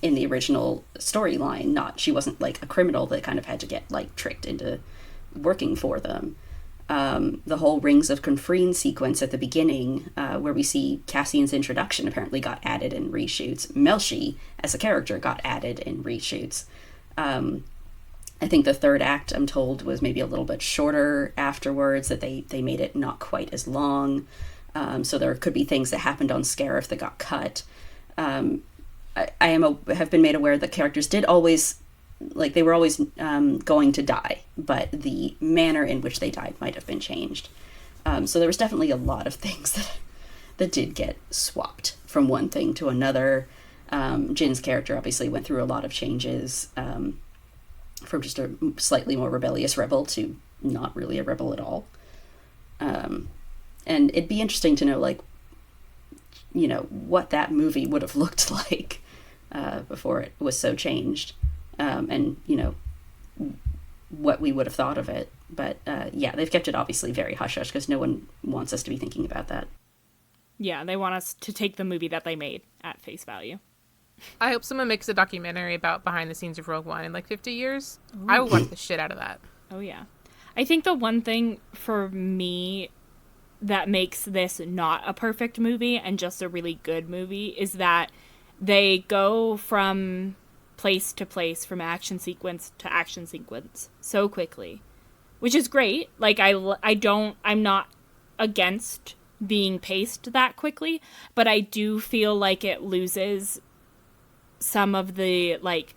in the original storyline. She wasn't, like, a criminal that kind of had to get, like, tricked into working for them. The whole Rings of Confrene sequence at the beginning, where we see Cassian's introduction, apparently got added in reshoots. Melshi, as a character, got added in reshoots. I think the third act, I'm told, was maybe a little bit shorter afterwards, that they made it not quite as long. So there could be things that happened on Scarif that got cut. Have been made aware that characters did always, like, they were always going to die, but the manner in which they died might have been changed. So there was definitely a lot of things that did get swapped from one thing to another. Jin's character obviously went through a lot of changes, from just a slightly more rebellious rebel to not really a rebel at all. And it'd be interesting to know, like, you know, what that movie would have looked like before it was so changed. And, you know, what we would have thought of it. But, yeah, they've kept it obviously very hush-hush because no one wants us to be thinking about that. Yeah, they want us to take the movie that they made at face value. I hope someone makes a documentary about behind the scenes of Rogue One in like 50 years. Ooh. I would watch the shit out of that. Oh, yeah. I think the one thing for me that makes this not a perfect movie and just a really good movie is that they go from place to place, from action sequence to action sequence so quickly, which is great. Like, I'm not against being paced that quickly, but I do feel like it loses some of the, like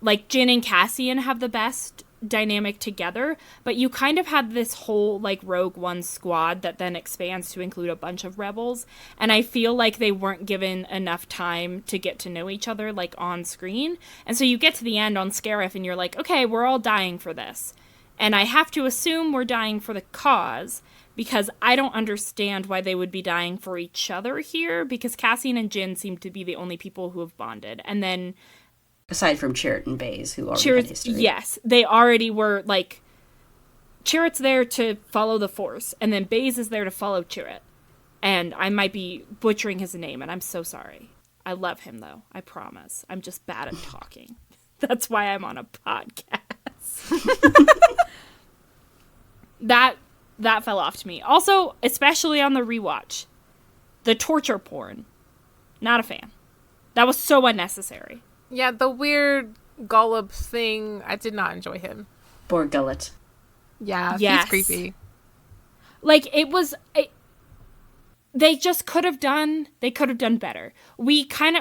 Jyn and Cassian have the best dynamic together, but you kind of had this whole, like, Rogue One squad that then expands to include a bunch of rebels, and I feel like they weren't given enough time to get to know each other, like, on screen. And so you get to the end on Scarif and you're like, okay, we're all dying for this, and I have to assume we're dying for the cause, because I don't understand why they would be dying for each other here, because Cassian and Jyn seem to be the only people who have bonded. And then, aside from Chirrut and Baze, who already had history. Yes, they already were, like, Chirrut's there to follow the Force, and then Baze is there to follow Chirrut. And I might be butchering his name, and I'm so sorry. I love him, though. I promise. I'm just bad at talking. That's why I'm on a podcast. That fell off to me. Also, especially on the rewatch, the torture porn. Not a fan. That was so unnecessary. Yeah, the weird Golub thing, I did not enjoy him. Poor Gullet. Yeah, yes. He's creepy. Like, they just could have done better.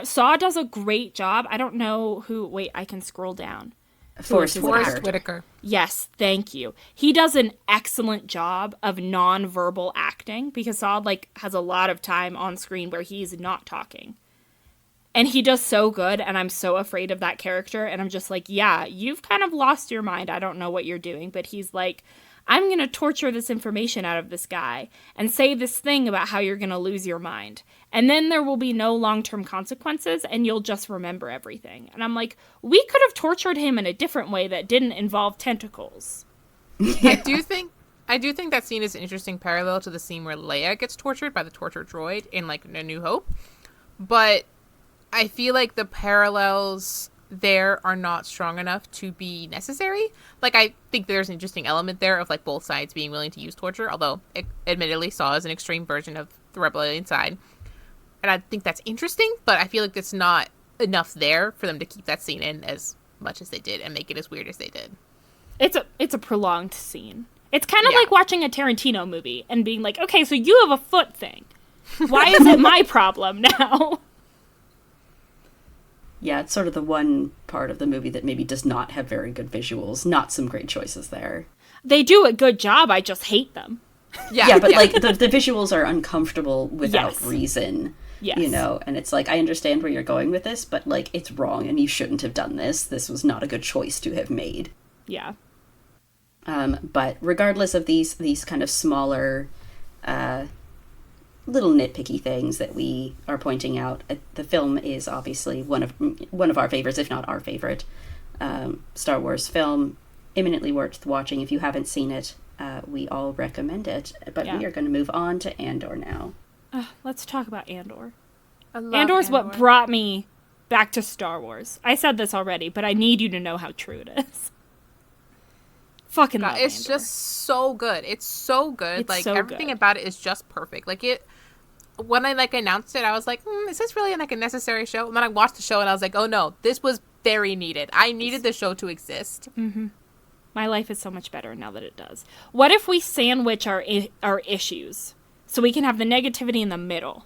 Saw does a great job. I don't know who, wait, I can scroll down. Forrest Whitaker. Yes, thank you. He does an excellent job of non-verbal acting, because Saw, like, has a lot of time on screen where he's not talking. And he does so good, and I'm so afraid of that character, and I'm just like, yeah, you've kind of lost your mind. I don't know what you're doing, but he's like, I'm going to torture this information out of this guy and say this thing about how you're going to lose your mind. And then there will be no long-term consequences, and you'll just remember everything. And I'm like, we could have tortured him in a different way that didn't involve tentacles. Yeah. I do think that scene is an interesting parallel to the scene where Leia gets tortured by the torture droid in, like, A New Hope. But I feel like the parallels there are not strong enough to be necessary. Like, I think there's an interesting element there of, like, both sides being willing to use torture, although it admittedly Saw is an extreme version of the rebellion side. And I think that's interesting, but I feel like it's not enough there for them to keep that scene in as much as they did and make it as weird as they did. It's a prolonged scene. It's kind of like watching a Tarantino movie and being like, okay, so you have a foot thing. Why is it my problem now? Yeah, it's sort of the one part of the movie that maybe does not have very good visuals. Not some great choices there. They do a good job, I just hate them. Yeah, but like the visuals are uncomfortable without reason. Yes. You know, and it's like, I understand where you're going with this, but like, it's wrong and you shouldn't have done this. This was not a good choice to have made. Yeah. But regardless of these kind of smaller, little nitpicky things that we are pointing out, the film is obviously one of our favorites, if not our favorite, Star Wars film. Eminently worth watching. If you haven't seen it, we all recommend it. But we are going to move on to Andor now. Let's talk about Andor. Andor's what brought me back to Star Wars. I said this already, but I need you to know how true it is. Fucking God, love it's Andor. just so good. It's so good. It's Like so everything good. about it is just perfect. Like it when I like announced it, I was like, is this really like a necessary show? And then I watched the show and I was like, oh no, this was very needed. I needed the show to exist. My life is so much better now that it does. What if we sandwich our issues so we can have the negativity in the middle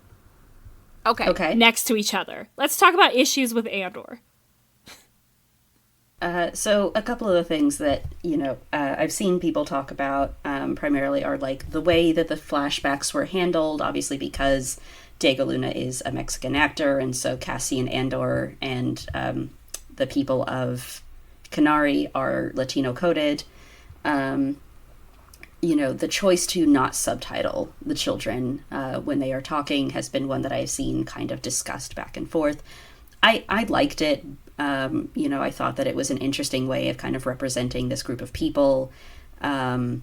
Okay. next to each other? Let's talk about issues with Andor. So a couple of the things that, I've seen people talk about primarily are like the way that the flashbacks were handled, obviously because Diego Luna is a Mexican actor, and so Cassian Andor and the people of Canary are Latino coded. The choice to not subtitle the children when they are talking has been one that I've seen kind of discussed back and forth. I liked it. I thought that it was an interesting way of kind of representing this group of people, who,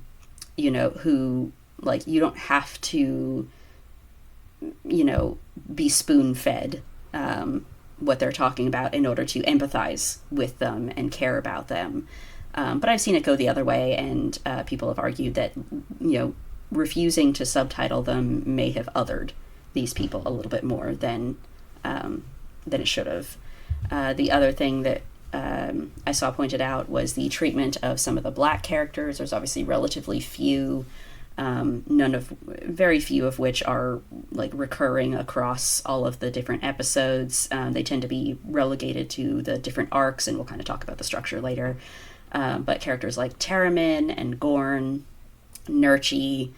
like, you don't have to, be spoon-fed what they're talking about in order to empathize with them and care about them. But I've seen it go the other way, and people have argued that, refusing to subtitle them may have othered these people a little bit more than it should have. The other thing that I saw pointed out was the treatment of some of the black characters. There's obviously relatively few, very few of which are like recurring across all of the different episodes. They tend to be relegated to the different arcs, and we'll kind of talk about the structure later. But characters like Terramin and Gorn, Nurchi,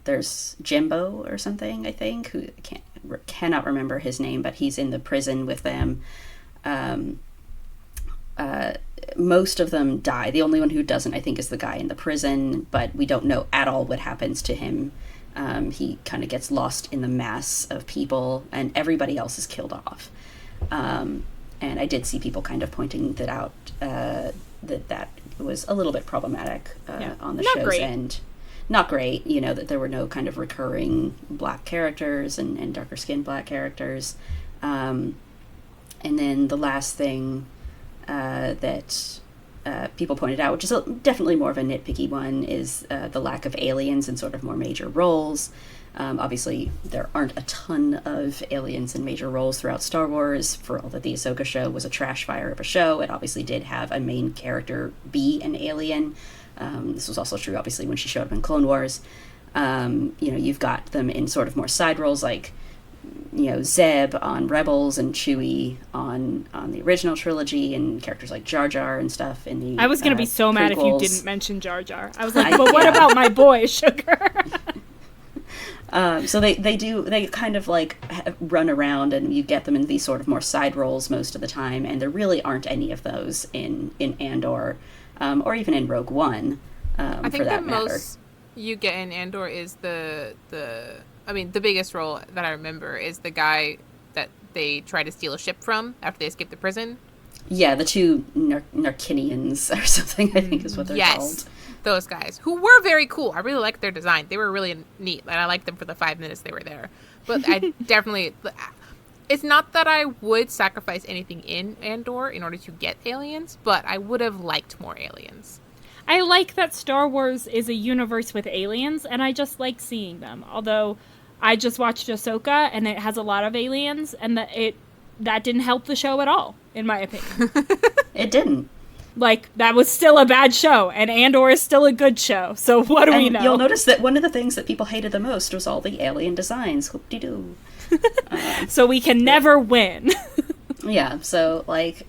there's Jimbo or something, I think, who cannot remember his name, but he's in the prison with them. Most of them die. The only one who doesn't, I think, is the guy in the prison, but we don't know at all what happens to him. He kind of gets lost in the mass of people, and everybody else is killed off. And I did see people kind of pointing that out, that was a little bit problematic on the show's end. Not great, that there were no kind of recurring black characters and darker skinned black characters. And then the last thing that people pointed out, which is definitely more of a nitpicky one, is the lack of aliens in sort of more major roles. Obviously, there aren't a ton of aliens in major roles throughout Star Wars. For all that the Ahsoka show was a trash fire of a show, it obviously did have a main character be an alien. This was also true, obviously, when she showed up in Clone Wars. You've got them in sort of more side roles, like, Zeb on Rebels and Chewie on the original trilogy, and characters like Jar Jar and stuff in the I was going to be so mad if you prequels. didn't mention Jar Jar. I was like, but what about my boy, Sugar? So they kind of like run around, and you get them in these sort of more side roles most of the time, and there really aren't any of those in Andor. Or even in Rogue One, I think for that the matter. most you get in Andor is the biggest role that I remember is the guy that they try to steal a ship from after they escape the prison. Yeah, the two Narkinians or something, I think is what they're called. Those guys, who were very cool. I really liked their design. They were really neat, and I liked them for the 5 minutes they were there. But I definitely... It's not that I would sacrifice anything in Andor in order to get aliens, but I would have liked more aliens. I like that Star Wars is a universe with aliens, and I just like seeing them. Although, I just watched Ahsoka, and it has a lot of aliens, and that didn't help the show at all, in my opinion. It didn't. Like, that was still a bad show, and Andor is still a good show, so what do we know? You'll notice that one of the things that people hated the most was all the alien designs. Whoop-de-doo. So we can never win. Yeah, so, like,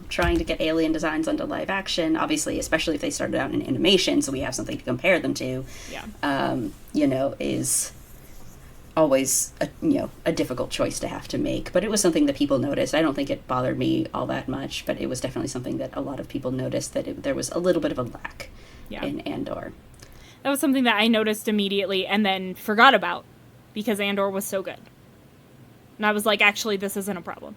trying to get alien designs onto live action, obviously, especially if they started out in animation, so we have something to compare them to, is always a difficult choice to have to make. But it was something that people noticed. I don't think it bothered me all that much, but it was definitely something that a lot of people noticed, that there was a little bit of a lack in Andor. That was something that I noticed immediately and then forgot about because Andor was so good. And I was like, actually, this isn't a problem.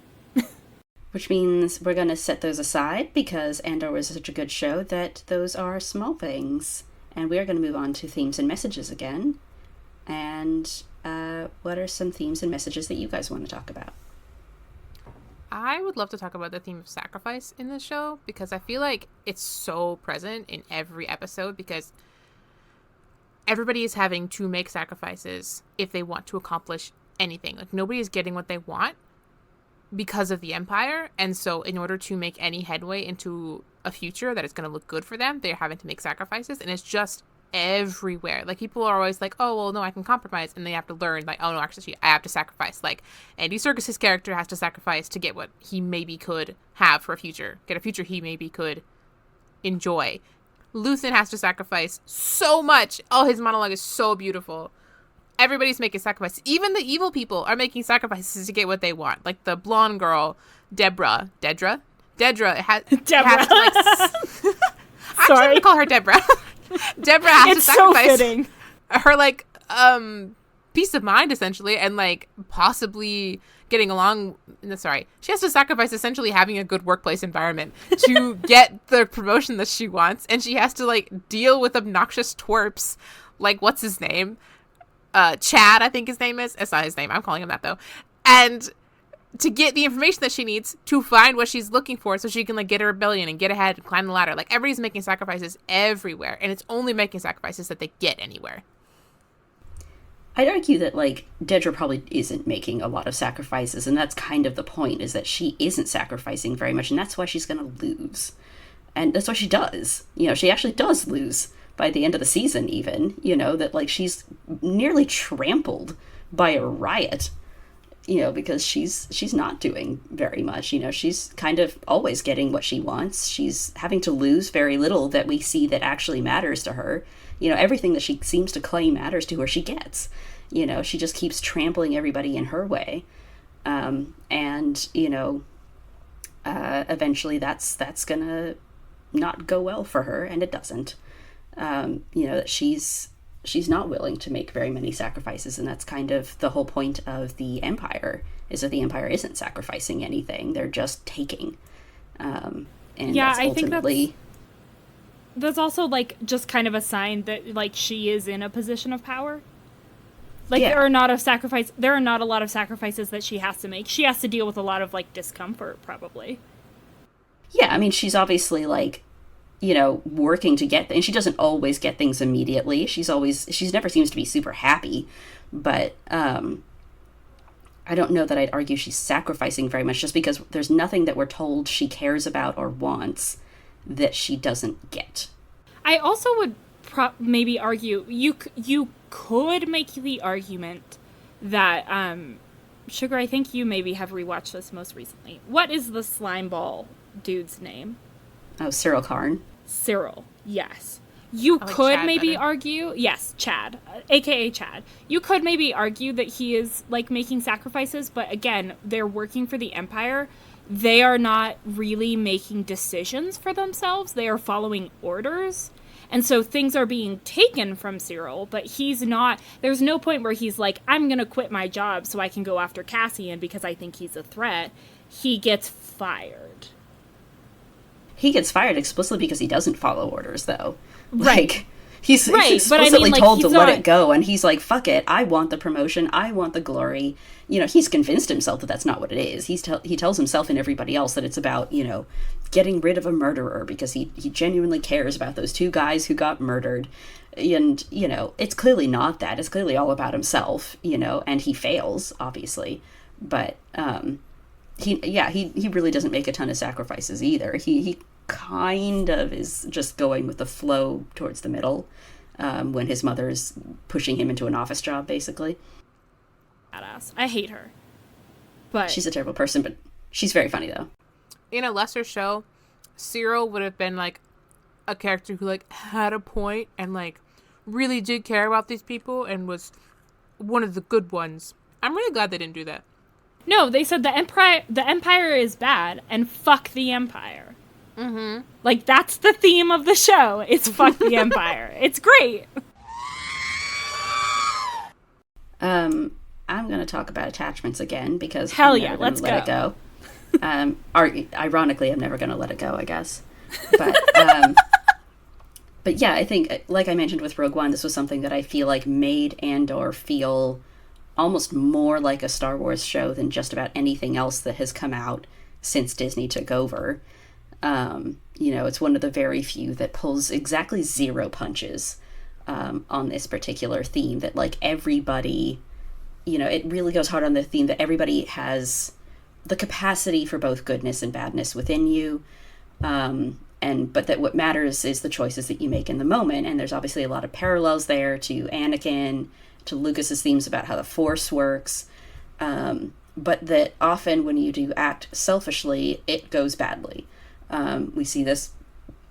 Which means we're going to set those aside because Andor was such a good show that those are small things. And we are going to move on to themes and messages again. And what are some themes and messages that you guys want to talk about? I would love to talk about the theme of sacrifice in this show, because I feel like it's so present in every episode, because everybody is having to make sacrifices if they want to accomplish anything. Like, nobody is getting what they want because of the Empire, and so in order to make any headway into a future that is going to look good for them, they're having to make sacrifices, and it's just everywhere. Like, people are always like, oh, well, no, I can compromise, and they have to learn, like, oh, no, actually, I have to sacrifice. Like, Andy Serkis's character has to sacrifice to get what he maybe could have for a future, get a future he maybe could enjoy. Luthen has to sacrifice so much. Oh, his monologue is so beautiful. Everybody's making sacrifices. Even the evil people are making sacrifices to get what they want. Like, the blonde girl, Dedra has Deborah. to, like, I'm trying to call her Deborah. Deborah has to sacrifice so fitting. her, like, peace of mind, essentially, and, like, possibly getting along. Sorry, she has to sacrifice essentially having a good workplace environment to get the promotion that she wants, and she has to, like, deal with obnoxious twerps, like, what's his name? Chad, I think his name is. It's not his name. I'm calling him that, though. And to get the information that she needs to find what she's looking for so she can, like, get a rebellion and get ahead and climb the ladder. Like, everybody's making sacrifices everywhere, and it's only making sacrifices that they get anywhere. I'd argue that, like, Dedra probably isn't making a lot of sacrifices, and that's kind of the point, is that she isn't sacrificing very much, and that's why she's going to lose. And that's why she does. You know, she actually does lose by the end of the season, even, you know, that, like, she's nearly trampled by a riot, you know, because she's not doing very much. You know, she's kind of always getting what she wants. She's having to lose very little that we see that actually matters to her. You know, everything that she seems to claim matters to her, she gets. You know, she just keeps trampling everybody in her way. And, you know, eventually that's gonna not go well for her, and it doesn't. You know, that she's not willing to make very many sacrifices, and that's kind of the whole point of the Empire, is that the Empire isn't sacrificing anything, they're just taking. And yeah, that's ultimately... I think that's also, like, just kind of a sign that, like, she is in a position of power. Like, yeah. there are not a lot of sacrifices that she has to make. She has to deal with a lot of, like, discomfort, probably. Yeah, I mean, she's obviously, like, you know, working to get, and she doesn't always get things immediately. She's never seems to be super happy, but I don't know that I'd argue she's sacrificing very much, just because there's nothing that we're told she cares about or wants that she doesn't get. I also would maybe argue, you could make the argument that, Sugar, I think you maybe have rewatched this most recently. What is the slime ball dude's name? Oh, Cyril Karn. Cyril, yes. You I like could Chad maybe better. argue, yes, Chad, aka Chad. You could maybe argue that he is, like, making sacrifices, but again, they're working for the Empire. They are not really making decisions for themselves. They are following orders. And so things are being taken from Cyril, but he's not, there's no point where he's like, I'm going to quit my job so I can go after Cassian because I think he's a threat. He gets fired. He gets fired explicitly because he doesn't follow orders, though. Right. Like, he's Right, but I explicitly mean, like, told to he's let not- it go, and he's like, fuck it, I want the promotion, I want the glory. You know, he's convinced himself that that's not what it is. He tells himself and everybody else that it's about, you know, getting rid of a murderer, because he genuinely cares about those two guys who got murdered. And, you know, it's clearly not that. It's clearly all about himself, you know, and he fails, obviously. But, he really doesn't make a ton of sacrifices either. He kind of is just going with the flow towards the middle, when his mother's pushing him into an office job, basically. Badass. I hate her. But She's a terrible person, but she's very funny, though. In a lesser show, Cyril would have been, like, a character who, like, had a point and, like, really did care about these people and was one of the good ones. I'm really glad they didn't do that. no, they said the Empire is bad and fuck the Empire. Mm-hmm. Like, that's the theme of the show. It's fuck the Empire. It's great. I'm going to talk about attachments again, because Hell I'm yeah, never gonna let's let go. it go. Ironically, I'm never going to let it go, I guess. But, but yeah, I think, like I mentioned with Rogue One, this was something that I feel like made Andor feel almost more like a Star Wars show than just about anything else that has come out since Disney took over. It's one of the very few that pulls exactly zero punches on this particular theme, that like everybody, it really goes hard on the theme that everybody has the capacity for both goodness and badness within you. But that what matters is the choices that you make in the moment. And there's obviously a lot of parallels there to Anakin, to Lucas's themes about how the Force works. But that often when you do act selfishly, it goes badly. We see this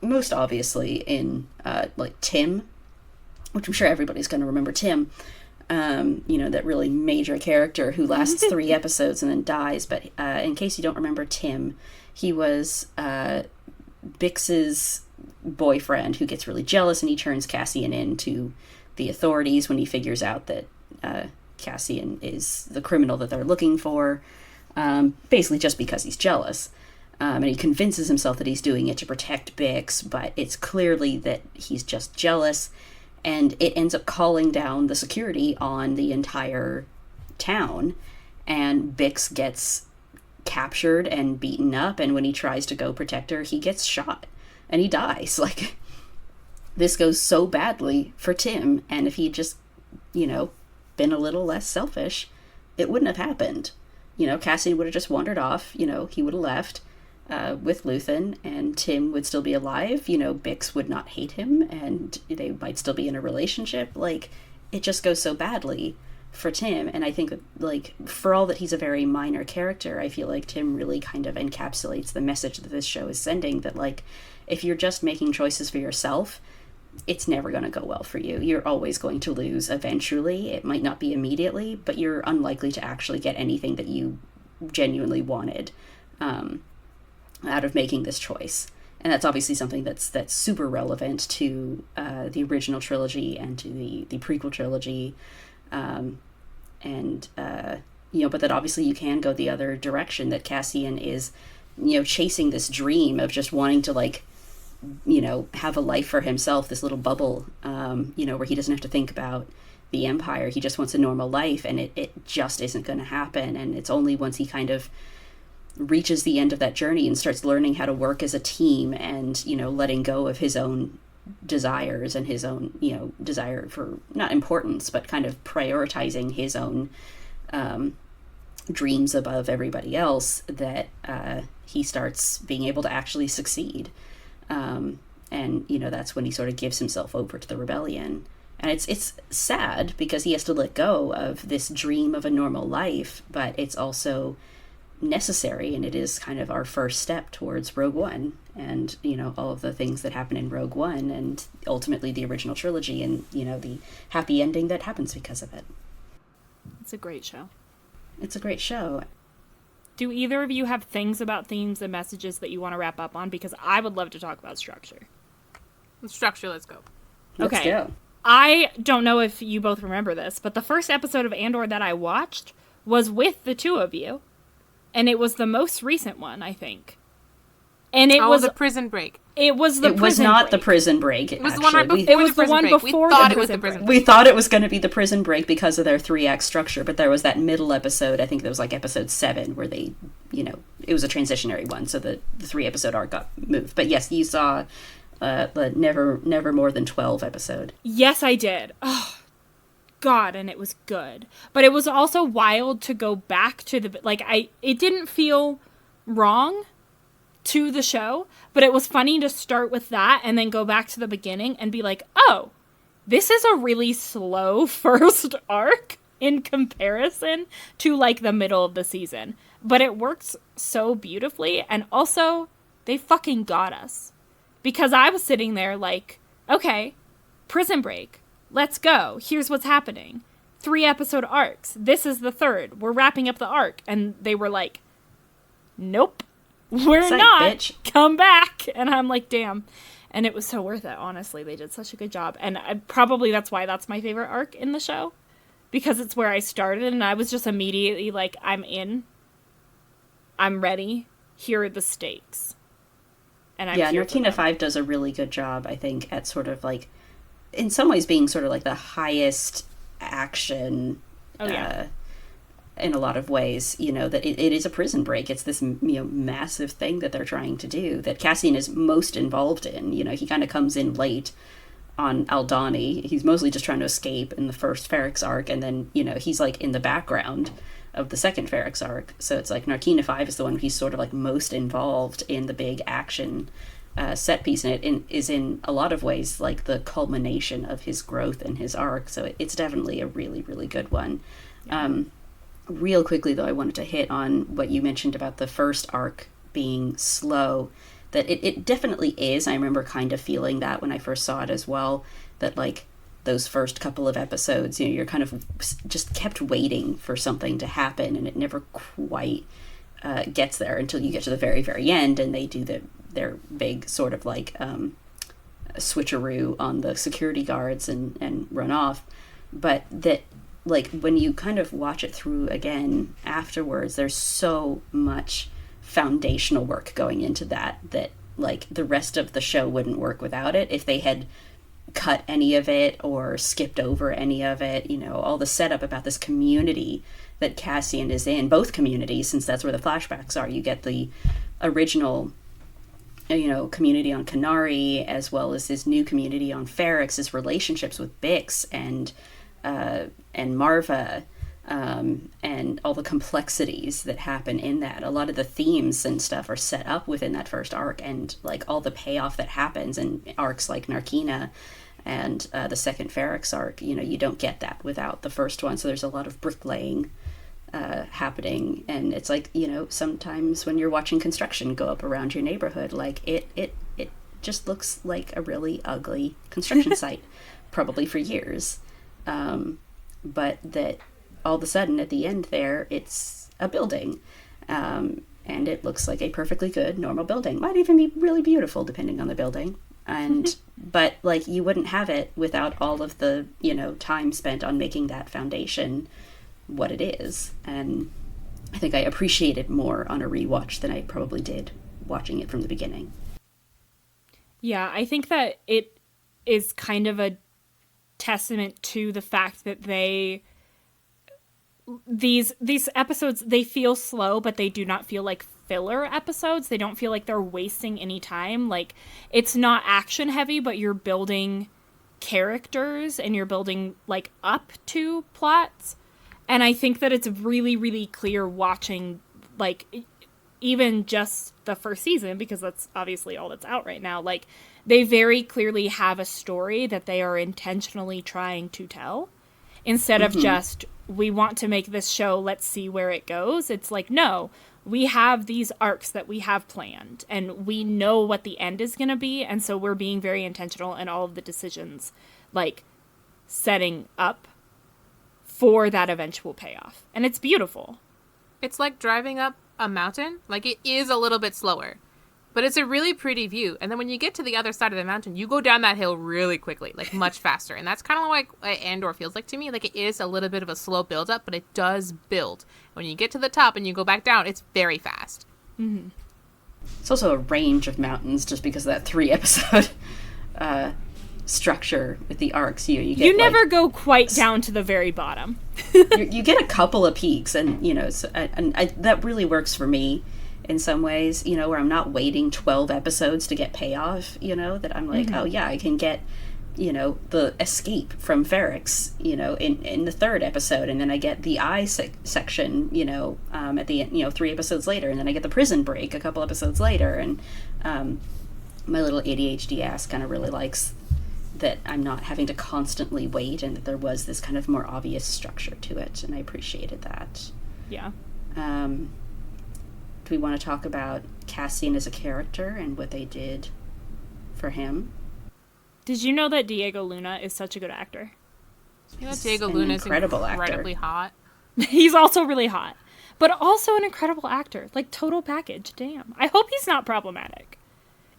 most obviously in like Tim, which I'm sure everybody's going to remember Tim. That really major character who lasts 3 episodes and then dies. But in case you don't remember Tim, he was Bix's boyfriend who gets really jealous, and he turns Cassian into the authorities when he figures out that Cassian is the criminal that they're looking for, basically just because he's jealous. And he convinces himself that he's doing it to protect Bix, but it's clearly that he's just jealous, and it ends up calling down the security on the entire town, and Bix gets captured and beaten up, and when he tries to go protect her, he gets shot and he dies. Like, this goes so badly for Tim, and if he'd just been a little less selfish, it wouldn't have happened. Cassian would have just wandered off, he would have left with Luthen, and Tim would still be alive. Bix would not hate him, and they might still be in a relationship. Like, it just goes so badly for Tim. And I think that, like, for all that he's a very minor character, I feel like Tim really kind of encapsulates the message that this show is sending, that, like, if you're just making choices for yourself, it's never going to go well for you. You're always going to lose eventually. It might not be immediately, but you're unlikely to actually get anything that you genuinely wanted out of making this choice. And that's obviously something that's super relevant to the original trilogy and to the prequel trilogy. But that obviously you can go the other direction, that Cassian is, chasing this dream of just wanting to, like, have a life for himself, this little bubble, where he doesn't have to think about the Empire. He just wants a normal life, and it just isn't going to happen. And it's only once he kind of reaches the end of that journey and starts learning how to work as a team, and, letting go of his own desires and his own, desire for not importance, but kind of prioritizing his own dreams above everybody else, that he starts being able to actually succeed. That's when he sort of gives himself over to the rebellion. And it's sad because he has to let go of this dream of a normal life, but it's also necessary, and it is kind of our first step towards Rogue One, and all of the things that happen in Rogue One, and ultimately the original trilogy, and the happy ending that happens because of it. It's a great show. It's a great show. Do either of you have things about themes and messages that you want to wrap up on? Because I would love to talk about structure. Structure, let's go. Let's okay. go. I don't know if you both remember this, but the first episode of Andor that I watched was with the two of you. And it was the most recent one, I think. And it was the Prison Break. It was the. It was not the Prison Break. It was the one right before. It was the one before. We thought it was the Prison Break. We thought it was going to be the Prison Break because of their 3-act structure, but there was that middle episode. I think that was like episode 7, where they, it was a transitionary one, so the 3-episode arc got moved. But yes, you saw the Never More Than 12 episode. Yes, I did. Oh, God, and it was good. But it was also wild to go back to it didn't feel wrong to the show, but it was funny to start with that and then go back to the beginning and be like, oh, this is a really slow first arc in comparison to like the middle of the season. But it works so beautifully, and also they fucking got us. Because I was sitting there like, okay, Prison Break, let's go. Here's what's happening. 3-episode arcs. This is the 3rd. We're wrapping up the arc. And they were like, nope. We're not. Bitch. Come back. And I'm like, damn. And it was so worth it, honestly. They did such a good job. And probably that's why that's my favorite arc in the show. Because it's where I started, and I was just immediately like, I'm in. I'm ready. Here are the stakes. And I'm here Narkina 5 does a really good job, I think, at sort of like, in some ways being sort of like the highest action in a lot of ways, that it is a prison break. It's this, massive thing that they're trying to do that Cassian is most involved in. He kind of comes in late on Aldhani. He's mostly just trying to escape in the first Ferrix arc, and then, he's like in the background of the second Ferrix arc. So it's like Narkina 5 is the one he's sort of like most involved in the big action set piece, and it is in a lot of ways like the culmination of his growth and his arc. So it's definitely a really, really good one. Real quickly, though, I wanted to hit on what you mentioned about the first arc being slow. That it definitely is. I remember kind of feeling that when I first saw it as well, that like those first couple of episodes, you're kind of just kept waiting for something to happen, and it never quite gets there until you get to the very, very end, and they do their big sort of like switcheroo on the security guards and run off. But that, like, when you kind of watch it through again afterwards, there's so much foundational work going into that like the rest of the show wouldn't work without it. If they had cut any of it or skipped over any of it, all the setup about this community that Cassian is in, both communities, since that's where the flashbacks are. You get the original community on Kenari, as well as his new community on Ferrix, his relationships with Bix and Marva, and all the complexities that happen in that. A lot of the themes and stuff are set up within that first arc, and like all the payoff that happens in arcs like Narkina and the second Ferrix arc, you don't get that without the first one. So there's a lot of bricklaying happening, and it's like, sometimes when you're watching construction go up around your neighborhood, like it just looks like a really ugly construction site, probably for years. But that all of a sudden at the end there, it's a building. And it looks like a perfectly good, normal building. Might even be really beautiful, depending on the building. And, but like, you wouldn't have it without all of the, time spent on making that foundation what it is. And I think I appreciate it more on a rewatch than I probably did watching it from the beginning. Yeah, I think that it is kind of a testament to the fact that these episodes, they feel slow, but they do not feel like filler episodes. They don't feel like they're wasting any time. Like, it's not action heavy, but you're building characters and you're building like up to plots. And I think that it's really, really clear watching, like, even just the first season, because that's obviously all that's out right now. Like, they very clearly have a story that they are intentionally trying to tell, instead of just, we want to make this show, let's see where it goes. It's like, no, we have these arcs that we have planned, and we know what the end is going to be, and so we're being very intentional in all of the decisions, like, setting up for that eventual payoff. And it's beautiful. It's like driving up a mountain. Like, it is a little bit slower, but it's a really pretty view. And then when you get to the other side of the mountain, you go down that hill really quickly, like much faster. And that's kind of like what Andor feels like to me. Like, it is a little bit of a slow build up, but it does build. When you get to the top and you go back down, it's very fast. Mm-hmm. It's also a range of mountains, just because of that 3-episode structure with the arcs. You get, you never go quite down to the very bottom. you get a couple of peaks, and that really works for me in some ways, where I'm not waiting 12 episodes to get payoff, that I'm like, oh yeah, I can get, the escape from Ferrix, in the 3rd episode, and then I get the eye section, at the end, 3 episodes later, and then I get the prison break a couple episodes later, and my little ADHD ass kind of really likes that I'm not having to constantly wait, and that there was this kind of more obvious structure to it, and I appreciated that. Yeah. Do we want to talk about Cassian as a character and what they did for him? Did you know that Diego Luna is such a good actor? You know, Diego Luna is incredibly hot. He's also really hot, but also an incredible actor. Like, total package. Damn. I hope he's not problematic.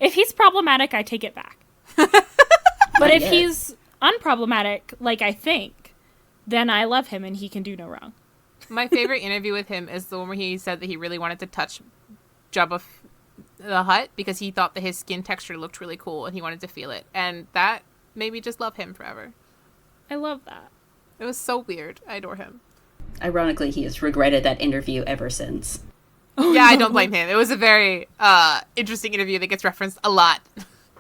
If he's problematic, I take it back. But if he's unproblematic, like I think, then I love him and he can do no wrong. My favorite interview with him is the one where he said that he really wanted to touch Jabba the Hutt because he thought that his skin texture looked really cool and he wanted to feel it. And that made me just love him forever. I love that. It was so weird. I adore him. Ironically, he has regretted that interview ever since. Yeah, I don't blame him. It was a very interesting interview that gets referenced a lot.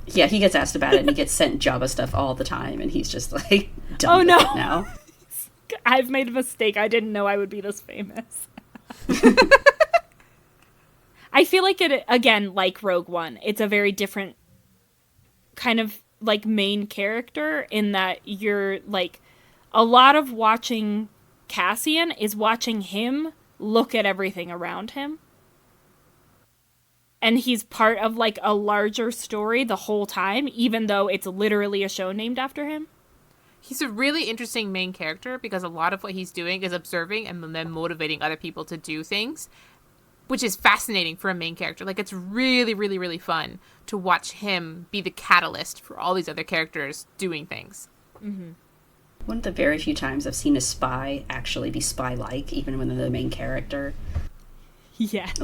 Yeah, he gets asked about it, and he gets sent Jabba stuff all the time, and he's just like, done with it now. I've made a mistake. I didn't know I would be this famous. I feel like it, again, like Rogue One, it's a very different kind of, like, main character in that you're, like, a lot of watching Cassian is watching him look at everything around him. And he's part of, like, a larger story the whole time, even though it's literally a show named after him. He's a really interesting main character because a lot of what he's doing is observing and then motivating other people to do things, which is fascinating for a main character. Like, it's really, really, really fun to watch him be the catalyst for all these other characters doing things. Mm-hmm. One of the very few times I've seen a spy actually be spy-like, even when they're the main character. Yes.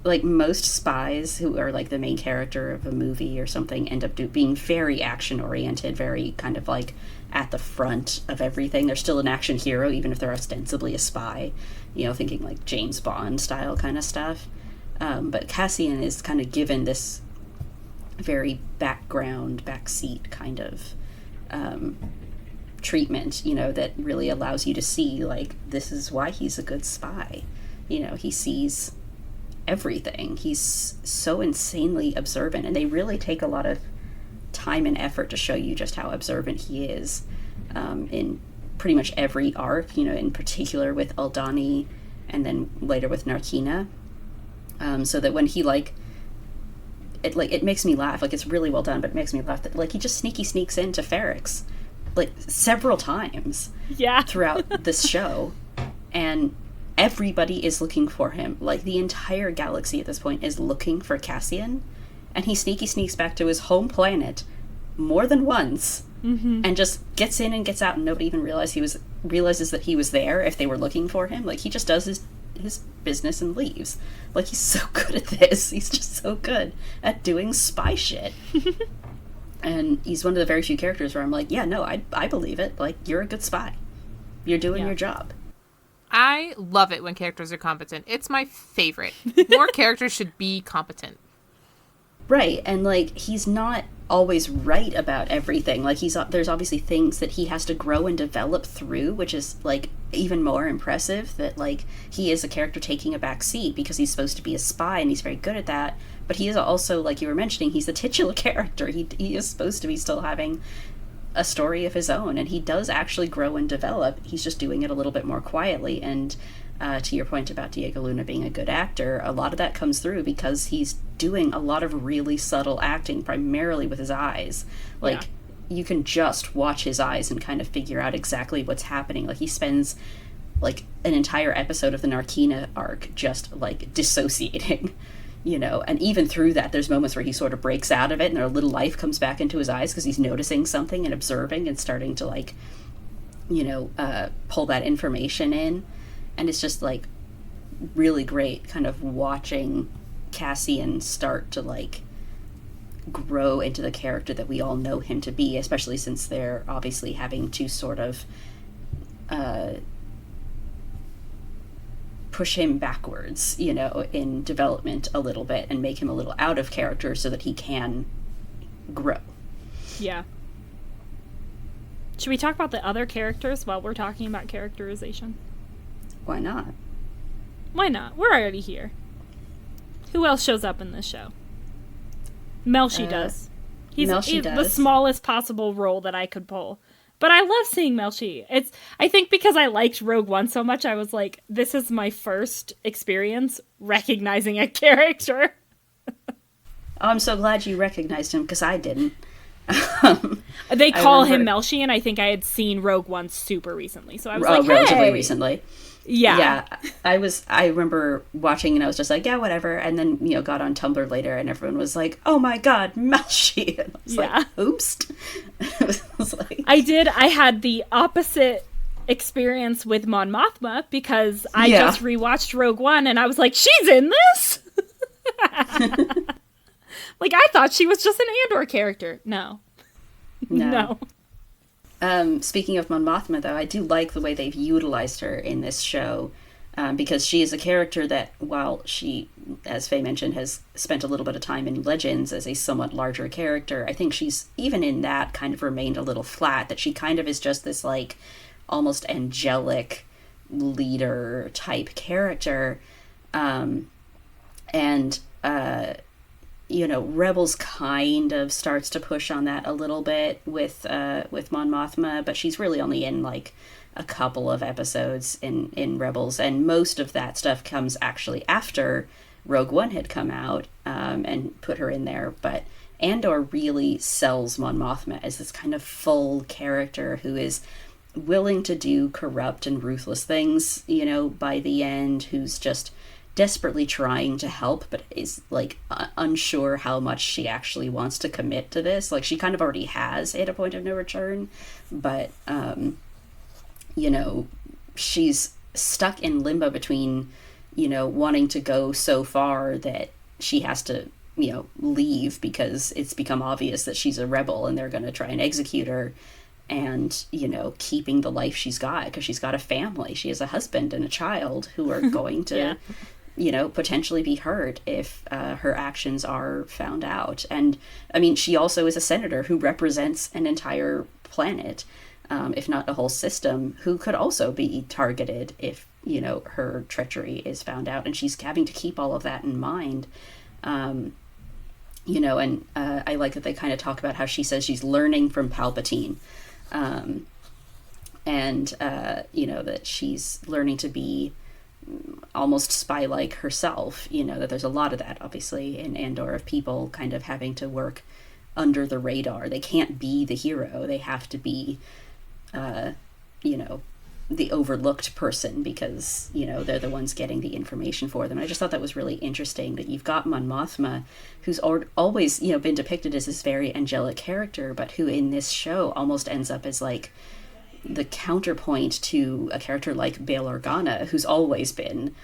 Like most spies who are like the main character of a movie or something end up being very action-oriented, very kind of like at the front of everything. They're still an action hero, even if they're ostensibly a spy, you know, thinking like James Bond style kind of stuff. But Cassian is kind of given this very backseat kind of treatment, you know, that really allows you to see, like, this is why he's a good spy. You know, he sees everything. He's so insanely observant, and they really take a lot of time and effort to show you just how observant he is in pretty much every arc, you know, in particular with Aldani and then later with Narkina, so that when he it makes me laugh. Like, it's really well done, but it makes me laugh that, like, he just sneaks into Ferrix like several times throughout this show, and everybody is looking for him. Like, the entire galaxy at this point is looking for Cassian, and he sneaks back to his home planet more than once, and just gets in and gets out, and nobody even realizes that he was there if they were looking for him. Like, he just does his business and leaves. Like, he's so good at this. He's just so good at doing spy shit. And he's one of the very few characters where I'm like, yeah, no, I believe it. Like, you're a good spy. You're doing your job. I love it when characters are competent. It's my favorite. More characters should be competent. Right, and, like, he's not always right about everything. Like, there's obviously things that he has to grow and develop through, which is, like, even more impressive, that, like, he is a character taking a back seat because he's supposed to be a spy, and he's very good at that. But he is also, like you were mentioning, he's the titular character. He is supposed to be still having a story of his own, and he does actually grow and develop. He's just doing it a little bit more quietly, and to your point about Diego Luna being a good actor, a lot of that comes through because he's doing a lot of really subtle acting, primarily with his eyes. Like, you can just watch his eyes and kind of figure out exactly what's happening. Like, he spends, like, an entire episode of the Narkina arc just, like, dissociating, you know, and even through that, there's moments where he sort of breaks out of it and a little life comes back into his eyes because he's noticing something and observing and starting to, like, you know, pull that information in. And it's just, like, really great kind of watching Cassian start to, like, grow into the character that we all know him to be, especially since they're obviously having to sort of push him backwards, you know, in development a little bit and make him a little out of character so that he can grow. Yeah. Should we talk about the other characters while we're talking about characterization? Why not? Why not? We're already here. Who else shows up in this show? Melshi does. He's the smallest possible role that I could pull. But I love seeing Melshi. I think because I liked Rogue One so much, I was like, this is my first experience recognizing a character. I'm so glad you recognized him, because I didn't. They call him Melshi, and I think I had seen Rogue One super recently. So I was like, hey! Relatively recently. Yeah. I remember watching and I was just like, yeah, whatever. And then, you know, got on Tumblr later and everyone was like, oh my god, Melshi. And I was like, oops. I had the opposite experience with Mon Mothma because I just rewatched Rogue One and I was like, she's in this? Like, I thought she was just an Andor character. No. Speaking of Mon Mothma, though, I do like the way they've utilized her in this show, because she is a character that, while she, as Faye mentioned, has spent a little bit of time in Legends as a somewhat larger character, I think she's, even in that, kind of remained a little flat, that she kind of is just this, like, almost angelic leader type character. Rebels kind of starts to push on that a little bit with Mon Mothma, but she's really only in like a couple of episodes in Rebels, and most of that stuff comes actually after Rogue One had come out, and put her in there. But Andor really sells Mon Mothma as this kind of full character who is willing to do corrupt and ruthless things, by the end, who's just desperately trying to help, but is like unsure how much she actually wants to commit to this. Like, she kind of already has hit a point of no return, but she's stuck in limbo between wanting to go so far that she has to leave because it's become obvious that she's a rebel and they're going to try and execute her, and keeping the life she's got, because she's got a family. She has a husband and a child who are going to potentially be hurt if her actions are found out. And I mean, she also is a senator who represents an entire planet, if not a whole system, who could also be targeted if her treachery is found out, and she's having to keep all of that in mind. I like that they kind of talk about how she says she's learning from Palpatine, that she's learning to be almost spy-like herself, that there's a lot of that, obviously, in Andor, of people kind of having to work under the radar. They can't be the hero. They have to be, the overlooked person, because, they're the ones getting the information for them. And I just thought that was really interesting, that you've got Mon Mothma, who's always, been depicted as this very angelic character, but who in this show almost ends up as, like, the counterpoint to a character like Bail Organa, who's always been,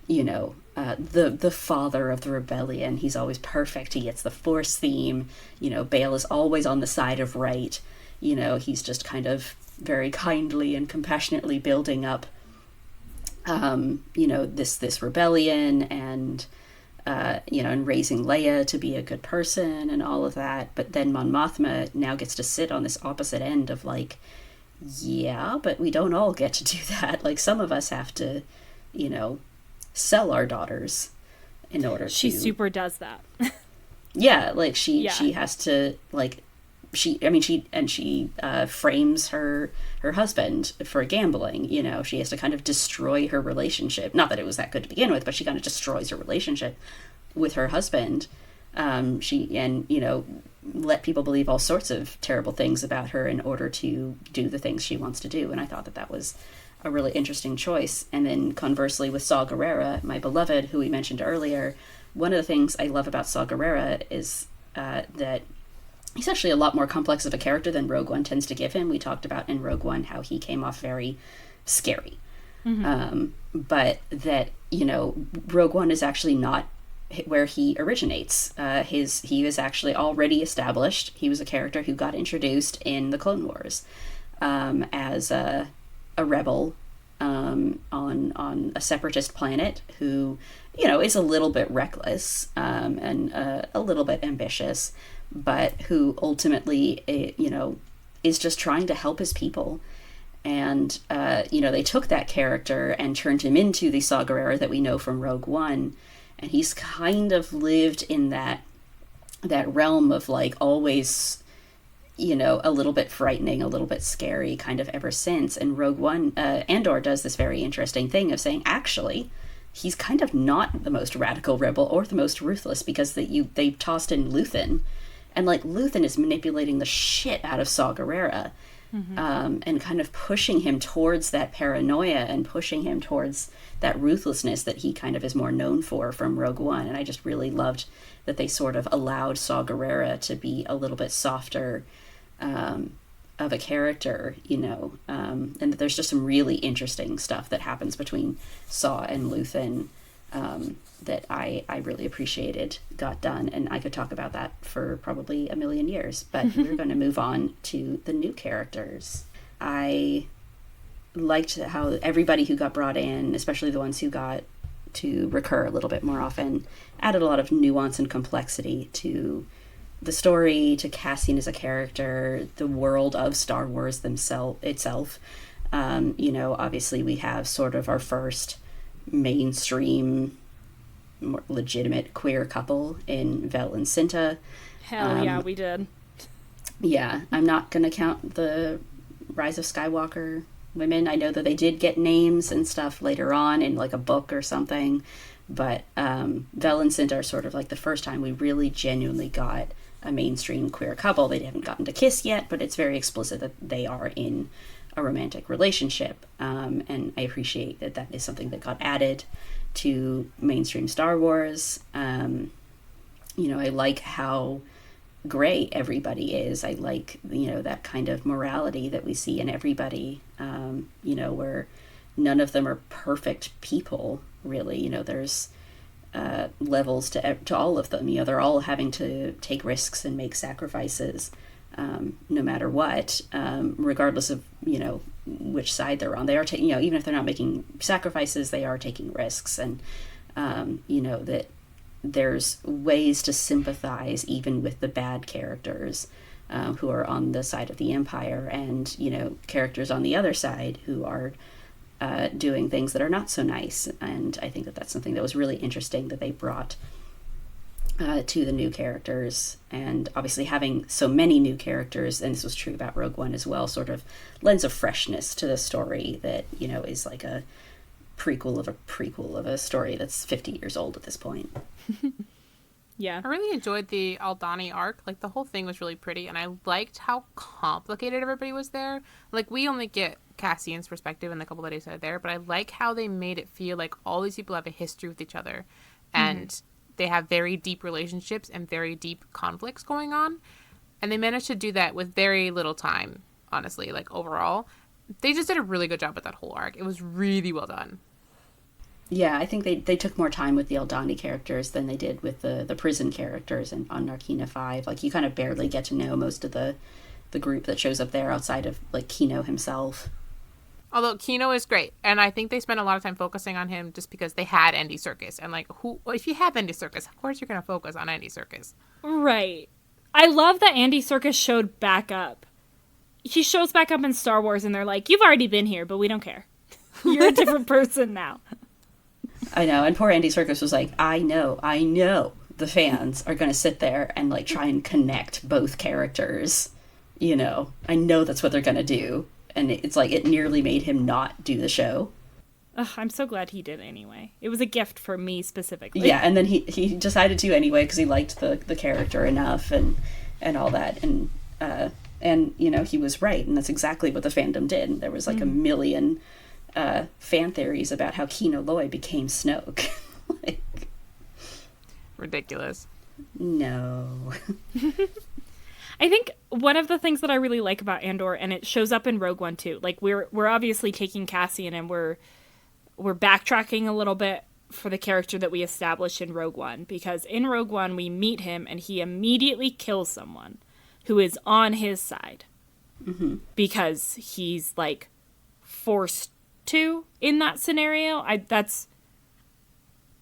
the father of the rebellion. He's always perfect. He gets the Force theme. Bail is always on the side of right. He's just kind of very kindly and compassionately building up, this rebellion, and and raising Leia to be a good person and all of that. But then Mon Mothma now gets to sit on this opposite end of, like, yeah, but we don't all get to do that. Like, some of us have to, sell our daughters in order she to... super does that. Yeah, like, she has to, like, she frames her husband for gambling. She has to kind of destroy her relationship. Not that it was that good to begin with, but she kind of destroys her relationship with her husband. Let people believe all sorts of terrible things about her in order to do the things she wants to do. And I thought that was a really interesting choice. And then conversely, with Saw Gerrera, my beloved, who we mentioned earlier, one of the things I love about Saw Gerrera is that he's actually a lot more complex of a character than Rogue One tends to give him. We talked about in Rogue One how he came off very scary. Mm-hmm. But that, Rogue One is actually not where he originates. He was actually already established. He was a character who got introduced in the Clone Wars as a rebel on a separatist planet who, is a little bit reckless and a little bit ambitious, but who ultimately, is just trying to help his people. And, they took that character and turned him into the Saw Gerrera that we know from Rogue One. And he's kind of lived in that realm of, like, always, a little bit frightening, a little bit scary kind of ever since. And Rogue One, Andor does this very interesting thing of saying, actually, he's kind of not the most radical rebel or the most ruthless, because they tossed in Luthen. And, like, Luthen is manipulating the shit out of Saw Gerrera. Mm-hmm. And kind of pushing him towards that paranoia and pushing him towards that ruthlessness that he kind of is more known for from Rogue One. And I just really loved that they sort of allowed Saw Gerrera to be a little bit softer of a character, and that there's just some really interesting stuff that happens between Saw and Luthen that I really appreciated got done. And I could talk about that for probably a million years, but we're going to move on to the new characters. I liked how everybody who got brought in, especially the ones who got to recur a little bit more often, added a lot of nuance and complexity to the story, to Cassian as a character, the world of Star Wars itself. Obviously we have sort of our first mainstream, more legitimate queer couple in Vel and Cinta. Hell yeah, we did. Yeah, I'm not going to count the Rise of Skywalker women. I know that they did get names and stuff later on in like a book or something, but Vel and Cinta are sort of like the first time we really genuinely got a mainstream queer couple. They haven't gotten to kiss yet, but it's very explicit that they are in a romantic relationship, and I appreciate that that is something that got added to mainstream Star Wars. I like how gray everybody is. I like, that kind of morality that we see in everybody, where none of them are perfect people, really. There's levels to all of them. They're all having to take risks and make sacrifices, no matter what, regardless of, which side they're on. They are taking, even if they're not making sacrifices, they are taking risks. And, that there's ways to sympathize even with the bad characters who are on the side of the Empire, and, characters on the other side who are doing things that are not so nice. And I think that that's something that was really interesting that they brought to the new characters. And obviously having so many new characters, and this was true about Rogue One as well, sort of lends a freshness to the story that, is like a prequel of a story that's 50 years old at this point. Yeah. I really enjoyed the Aldani arc. Like, the whole thing was really pretty, and I liked how complicated everybody was there. Like, we only get Cassian's perspective in the couple that he said there, but I like how they made it feel like all these people have a history with each other, and they have very deep relationships and very deep conflicts going on, and they managed to do that with very little time, honestly. Like, overall, they just did a really good job with that whole arc. It was really well done. Yeah, I think they took more time with the Aldani characters than they did with the prison characters on Narkina 5. Like, you kind of barely get to know most of the group that shows up there outside of, like, Kino himself. Although Kino is great, and I think they spent a lot of time focusing on him just because they had Andy Serkis. And, like, if you have Andy Serkis, of course you're going to focus on Andy Serkis. Right. I love that Andy Serkis showed back up. He shows back up in Star Wars, and they're like, you've already been here, but we don't care. You're a different person now. I know, and poor Andy Serkis was like, I know the fans are going to sit there and, like, try and connect both characters. I know that's what they're going to do. And it's like, it nearly made him not do the show. Ugh, I'm so glad he did anyway. It was a gift for me specifically. Yeah, and then he decided to anyway because he liked the character enough and all that. And he was right, and that's exactly what the fandom did. There was, like, a million fan theories about how Kino Loy became Snoke. Like, ridiculous. No. I think one of the things that I really like about Andor, and it shows up in Rogue One too, like we're obviously taking Cassian and we're backtracking a little bit for the character that we established in Rogue One, because in Rogue One we meet him and he immediately kills someone who is on his side because he's, like, forced to in that scenario. That's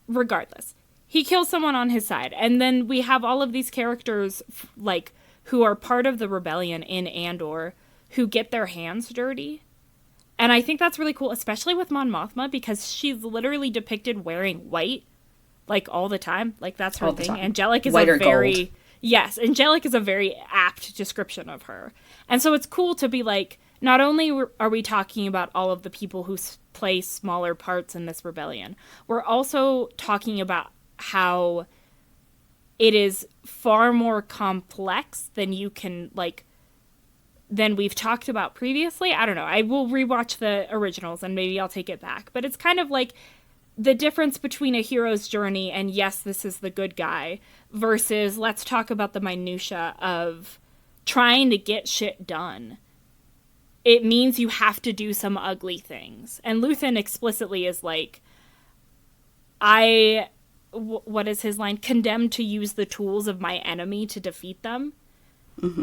regardless. He kills someone on his side, and then we have all of these characters, like, who are part of the rebellion in Andor who get their hands dirty. And I think that's really cool, especially with Mon Mothma, because she's literally depicted wearing white, like, all the time. Like, that's her thing. Angelic is gold. Yes, Angelic is a very apt description of her. And so it's cool to be like, not only are we talking about all of the people who play smaller parts in this rebellion, we're also talking about how it is far more complex than you can, like, than we've talked about previously. I don't know. I will rewatch the originals and maybe I'll take it back. But it's kind of like the difference between a hero's journey and, yes, this is the good guy, versus let's talk about the minutia of trying to get shit done. It means you have to do some ugly things. And Luthen explicitly is like, what is his line? Condemned to use the tools of my enemy to defeat them.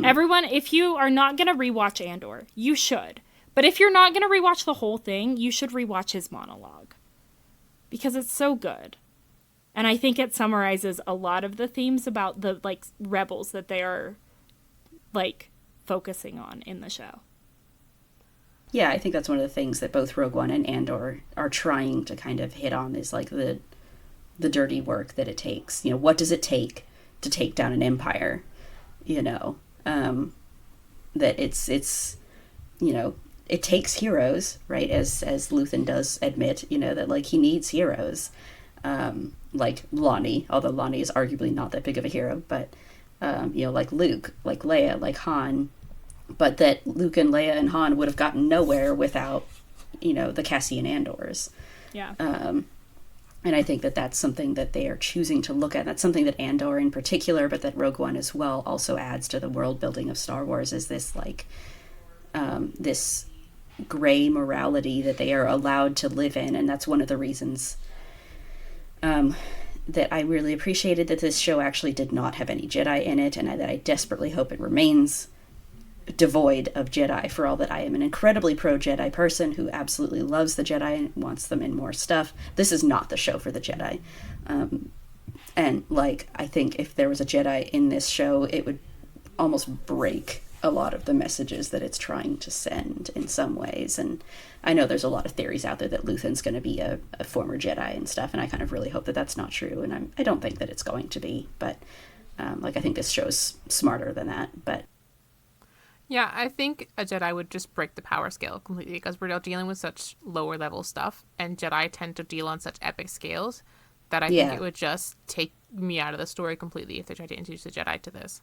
Everyone, if you are not going to rewatch Andor, you should. But if you're not going to rewatch the whole thing, you should rewatch his monologue. Because it's so good. And I think it summarizes a lot of the themes about the, like, rebels that they are, like, focusing on in the show. Yeah, I think that's one of the things that both Rogue One and Andor are trying to kind of hit on is, like, the dirty work that it takes. You know, what does it take to take down an empire? You know, that it's you know, it takes heroes, right? As Luthen does admit, you know, that, like, he needs heroes. Like Lonnie, although Lonnie is arguably not that big of a hero, but, you know, like Luke, like Leia, like Han, but that Luke and Leia and Han would have gotten nowhere without, you know, the Cassian Andors. Yeah. And I think that that's something that they are choosing to look at. That's something that Andor in particular, but that Rogue One as well also adds to the world building of Star Wars, is this, like, this gray morality that they are allowed to live in. And that's one of the reasons that I really appreciated that this show actually did not have any Jedi in it, and that I desperately hope it remains devoid of Jedi, for all that I am an incredibly pro-Jedi person who absolutely loves the Jedi and wants them in more stuff. This is not the show for the Jedi. And, like, I think if there was a Jedi in this show, it would almost break a lot of the messages that it's trying to send in some ways. And I know there's a lot of theories out there that Luthen's going to be a former Jedi and stuff, and I kind of really hope that that's not true, and I don't think that it's going to be, but like, I think this show's smarter than that. But yeah, I think a Jedi would just break the power scale completely, because we're dealing with such lower level stuff, and Jedi tend to deal on such epic scales that I think it would just take me out of the story completely if they tried to introduce a Jedi to this.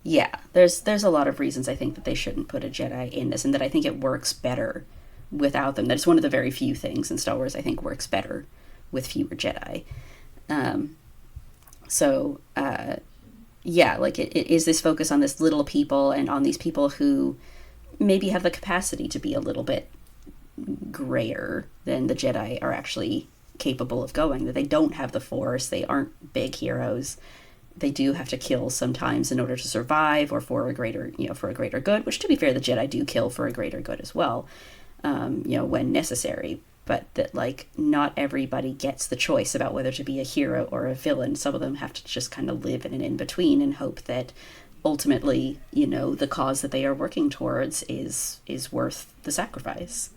Yeah, there's a lot of reasons I think that they shouldn't put a Jedi in this, and that I think it works better without them. That's one of the very few things in Star Wars I think works better with fewer Jedi. Yeah, like, it is this focus on this little people, and on these people who maybe have the capacity to be a little bit grayer than the Jedi are actually capable of going, that they don't have the Force, they aren't big heroes. They do have to kill sometimes in order to survive, or for a greater, you know, for a greater good, which, to be fair, the Jedi do kill for a greater good as well, you know, when necessary. But that, like, not everybody gets the choice about whether to be a hero or a villain. Some of them have to just kind of live in an in-between and hope that ultimately, you know, the cause that they are working towards is worth the sacrifice.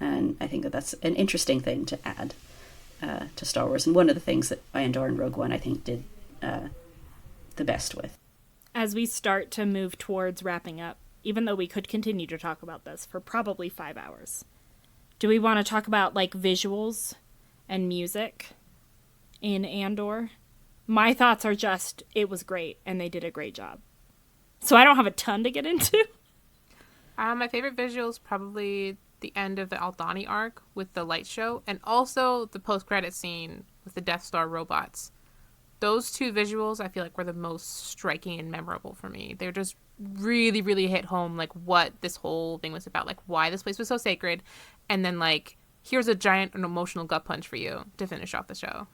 And I think that that's an interesting thing to add to Star Wars, and one of the things that Andor and Rogue One, I think, did the best with. As we start to move towards wrapping up, even though we could continue to talk about this for probably 5 hours, do we want to talk about, like, visuals and music in Andor? My thoughts are just, it was great, and they did a great job. So I don't have a ton to get into. My favorite visual is probably the end of the Aldhani arc with the light show, and also the post-credit scene with the Death Star robots. Those two visuals, I feel like, were the most striking and memorable for me. They're just really, really hit home, like, what this whole thing was about, like, why this place was so sacred, and then, like, here's a giant and emotional gut punch for you to finish off the show.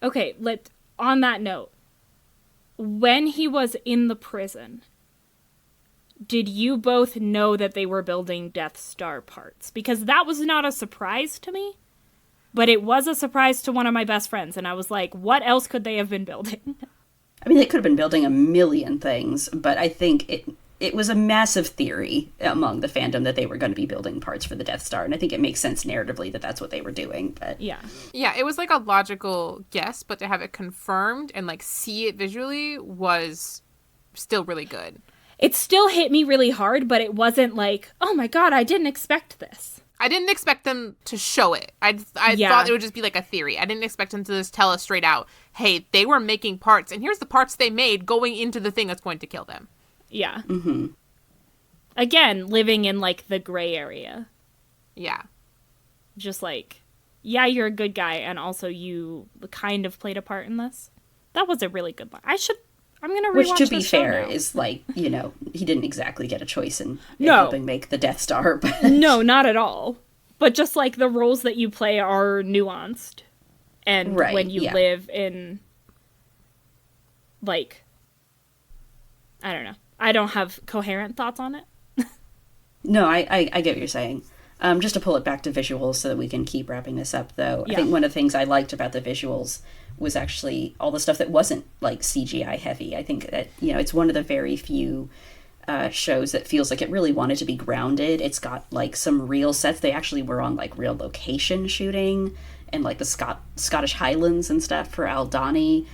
Okay, on that note, when he was in the prison, did you both know that they were building Death Star parts? Because that was not a surprise to me. But it was a surprise to one of my best friends, and I was like, what else could they have been building? I mean, they could have been building a million things, but I think it was a massive theory among the fandom that they were going to be building parts for the Death Star, and I think it makes sense narratively that that's what they were doing. But yeah, it was like a logical guess, but to have it confirmed and, like, see it visually was still really good. It still hit me really hard, but it wasn't like, oh my god, I didn't expect this. I didn't expect them to show it. I thought it would just be like a theory. I didn't expect them to just tell us straight out, hey, they were making parts, and here's the parts they made going into the thing that's going to kill them. Yeah. Mm-hmm. Again, living in, like, the gray area. Yeah. Just like, yeah, you're a good guy, and also you kind of played a part in this. That was a really good line. I'm going to rewatch Which, to be this show fair, now. is, like, you know, he didn't exactly get a choice in No. helping make the Death Star. But No, not at all. But just, like, the roles that you play are nuanced. And Right, when you yeah. live in, like, I don't know. I don't have coherent thoughts on it. No, I get what you're saying. Just to pull it back to visuals so that we can keep wrapping this up, though, Yeah. I think one of the things I liked about the visuals was actually all the stuff that wasn't like CGI heavy. I think that, it's one of the very few shows that feels like it really wanted to be grounded. It's got like some real sets. They actually were on like real location shooting and like the Scottish Highlands and stuff for Aldani.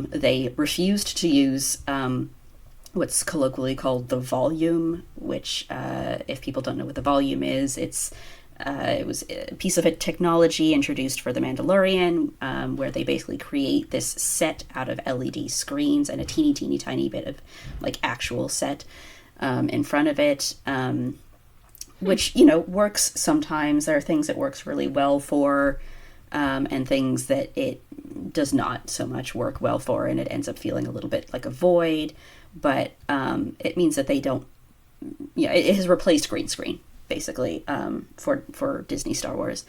They refused to use what's colloquially called the volume, which, if people don't know what the volume is, it was a piece of technology introduced for The Mandalorian, where they basically create this set out of LED screens and a teeny tiny bit of like actual set in front of it, which, works sometimes. There are things it works really well for, and things that it does not so much work well for, and it ends up feeling a little bit like a void. But it means that they don't, it has replaced green screen, basically, for Disney Star Wars.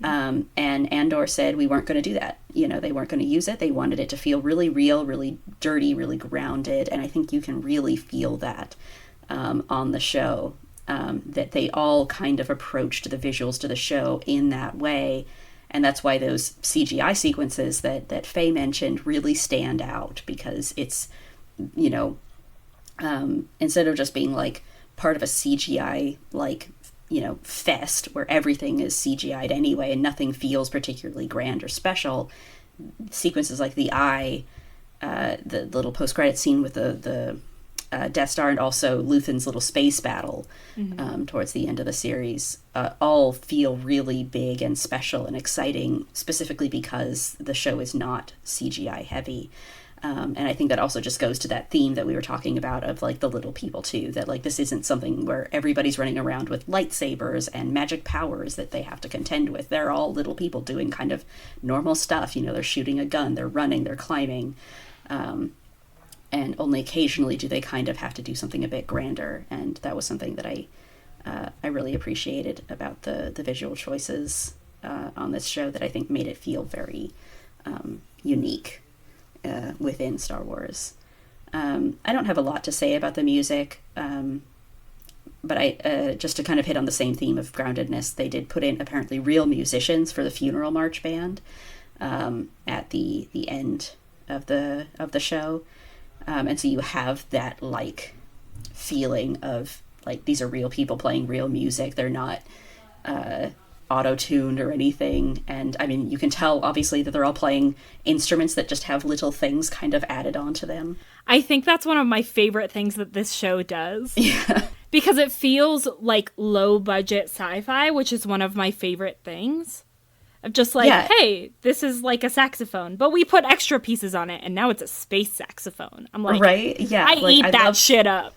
And Andor said we weren't going to do that. They weren't going to use it. They wanted it to feel really real, really dirty, really grounded. And I think you can really feel that on the show, that they all kind of approached the visuals to the show in that way. And that's why those CGI sequences that Faye mentioned really stand out, because it's, instead of just being like part of a CGI like fest where everything is CGI'd anyway and nothing feels particularly grand or special, sequences like the eye, the little post-credit scene with the Death Star, and also Luthen's little space battle towards the end of the series, all feel really big and special and exciting, specifically because the show is not CGI heavy. And I think that also just goes to that theme that we were talking about of like the little people too, that like this isn't something where everybody's running around with lightsabers and magic powers that they have to contend with. They're all little people doing kind of normal stuff. They're shooting a gun, they're running, they're climbing. And only occasionally do they kind of have to do something a bit grander. And that was something that I really appreciated about the visual choices on this show, that I think made it feel very unique within Star Wars. I don't have a lot to say about the music, but I just to kind of hit on the same theme of groundedness, they did put in apparently real musicians for the funeral march band at the end of the show, and so you have that like feeling of like these are real people playing real music. They're not auto-tuned or anything. And I mean, you can tell obviously that they're all playing instruments that just have little things kind of added onto them. I think that's one of my favorite things that this show does. Yeah. Because it feels like low budget sci-fi, which is one of my favorite things. Of just like, hey, this is like a saxophone, but we put extra pieces on it and now it's a space saxophone. I'm like, right? Yeah. I eat that shit up.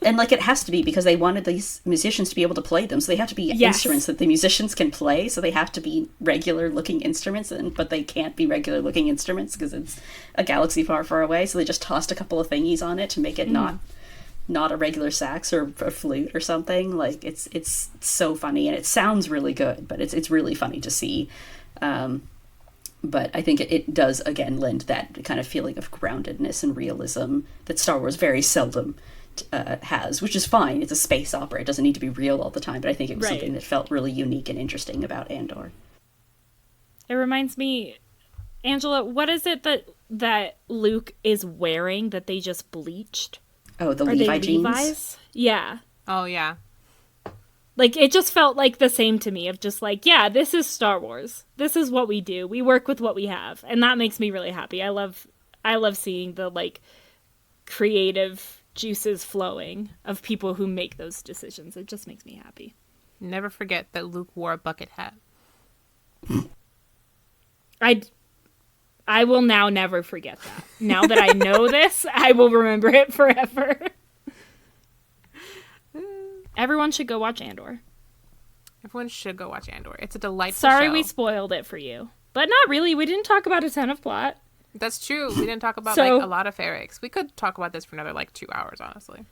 And like it has to be, because they wanted these musicians to be able to play them, so they have to be instruments that the musicians can play, so they have to be regular looking instruments, but they can't be regular looking instruments because it's a galaxy far away, so they just tossed a couple of thingies on it to make it not a regular sax or a flute or something. Like it's so funny, and it sounds really good, but it's really funny to see. But I think it does again lend that kind of feeling of groundedness and realism that Star Wars very seldom has, which is fine. It's a space opera. It doesn't need to be real all the time, but I think it was something that felt really unique and interesting about Andor. It reminds me, Angela, what is it that Luke is wearing that they just bleached? Oh, the Levi jeans? Levi's? Yeah. Oh, yeah. Like, it just felt like the same to me, of just like, yeah, this is Star Wars. This is what we do. We work with what we have. And that makes me really happy. I love seeing the, like, creative juices flowing of people who make those decisions. It just makes me happy. Never forget that Luke wore a bucket hat. I will now never forget that. Now that I know this, I will remember it forever. Everyone should go watch Andor. Everyone should go watch Andor. It's a delightful Sorry show. we spoiled it for you. But not really. We didn't talk about a ton of plot. That's true. We didn't talk about like a lot of Ferrix. We could talk about this for another like 2 hours, honestly.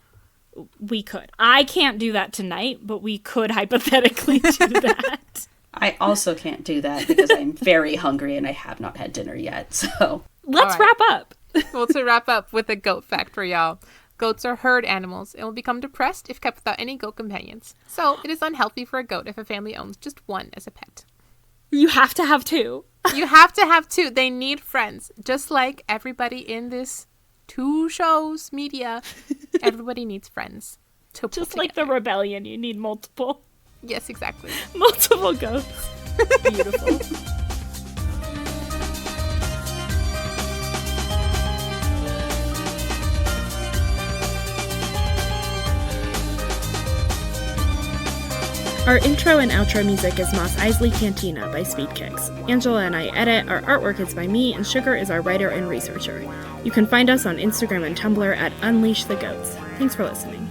We could. I can't do that tonight, but we could hypothetically do that. I also can't do that because I'm very hungry and I have not had dinner yet. So let's wrap up. Well, to wrap up with a goat fact for y'all. Goats are herd animals and will become depressed if kept without any goat companions. So it is unhealthy for a goat if a family owns just one as a pet. You have to have two. You have to have two. They need friends. Just like everybody in this 2 shows media, everybody needs friends. To pull Just like the together. rebellion, you need multiple. Yes, exactly. Multiple goats. Beautiful. Our intro and outro music is Mos Eisley Cantina by Speed Kicks. Angela and I edit, our artwork is by me, and Sugar is our writer and researcher. You can find us on Instagram and Tumblr at Unleash the Goats. Thanks for listening.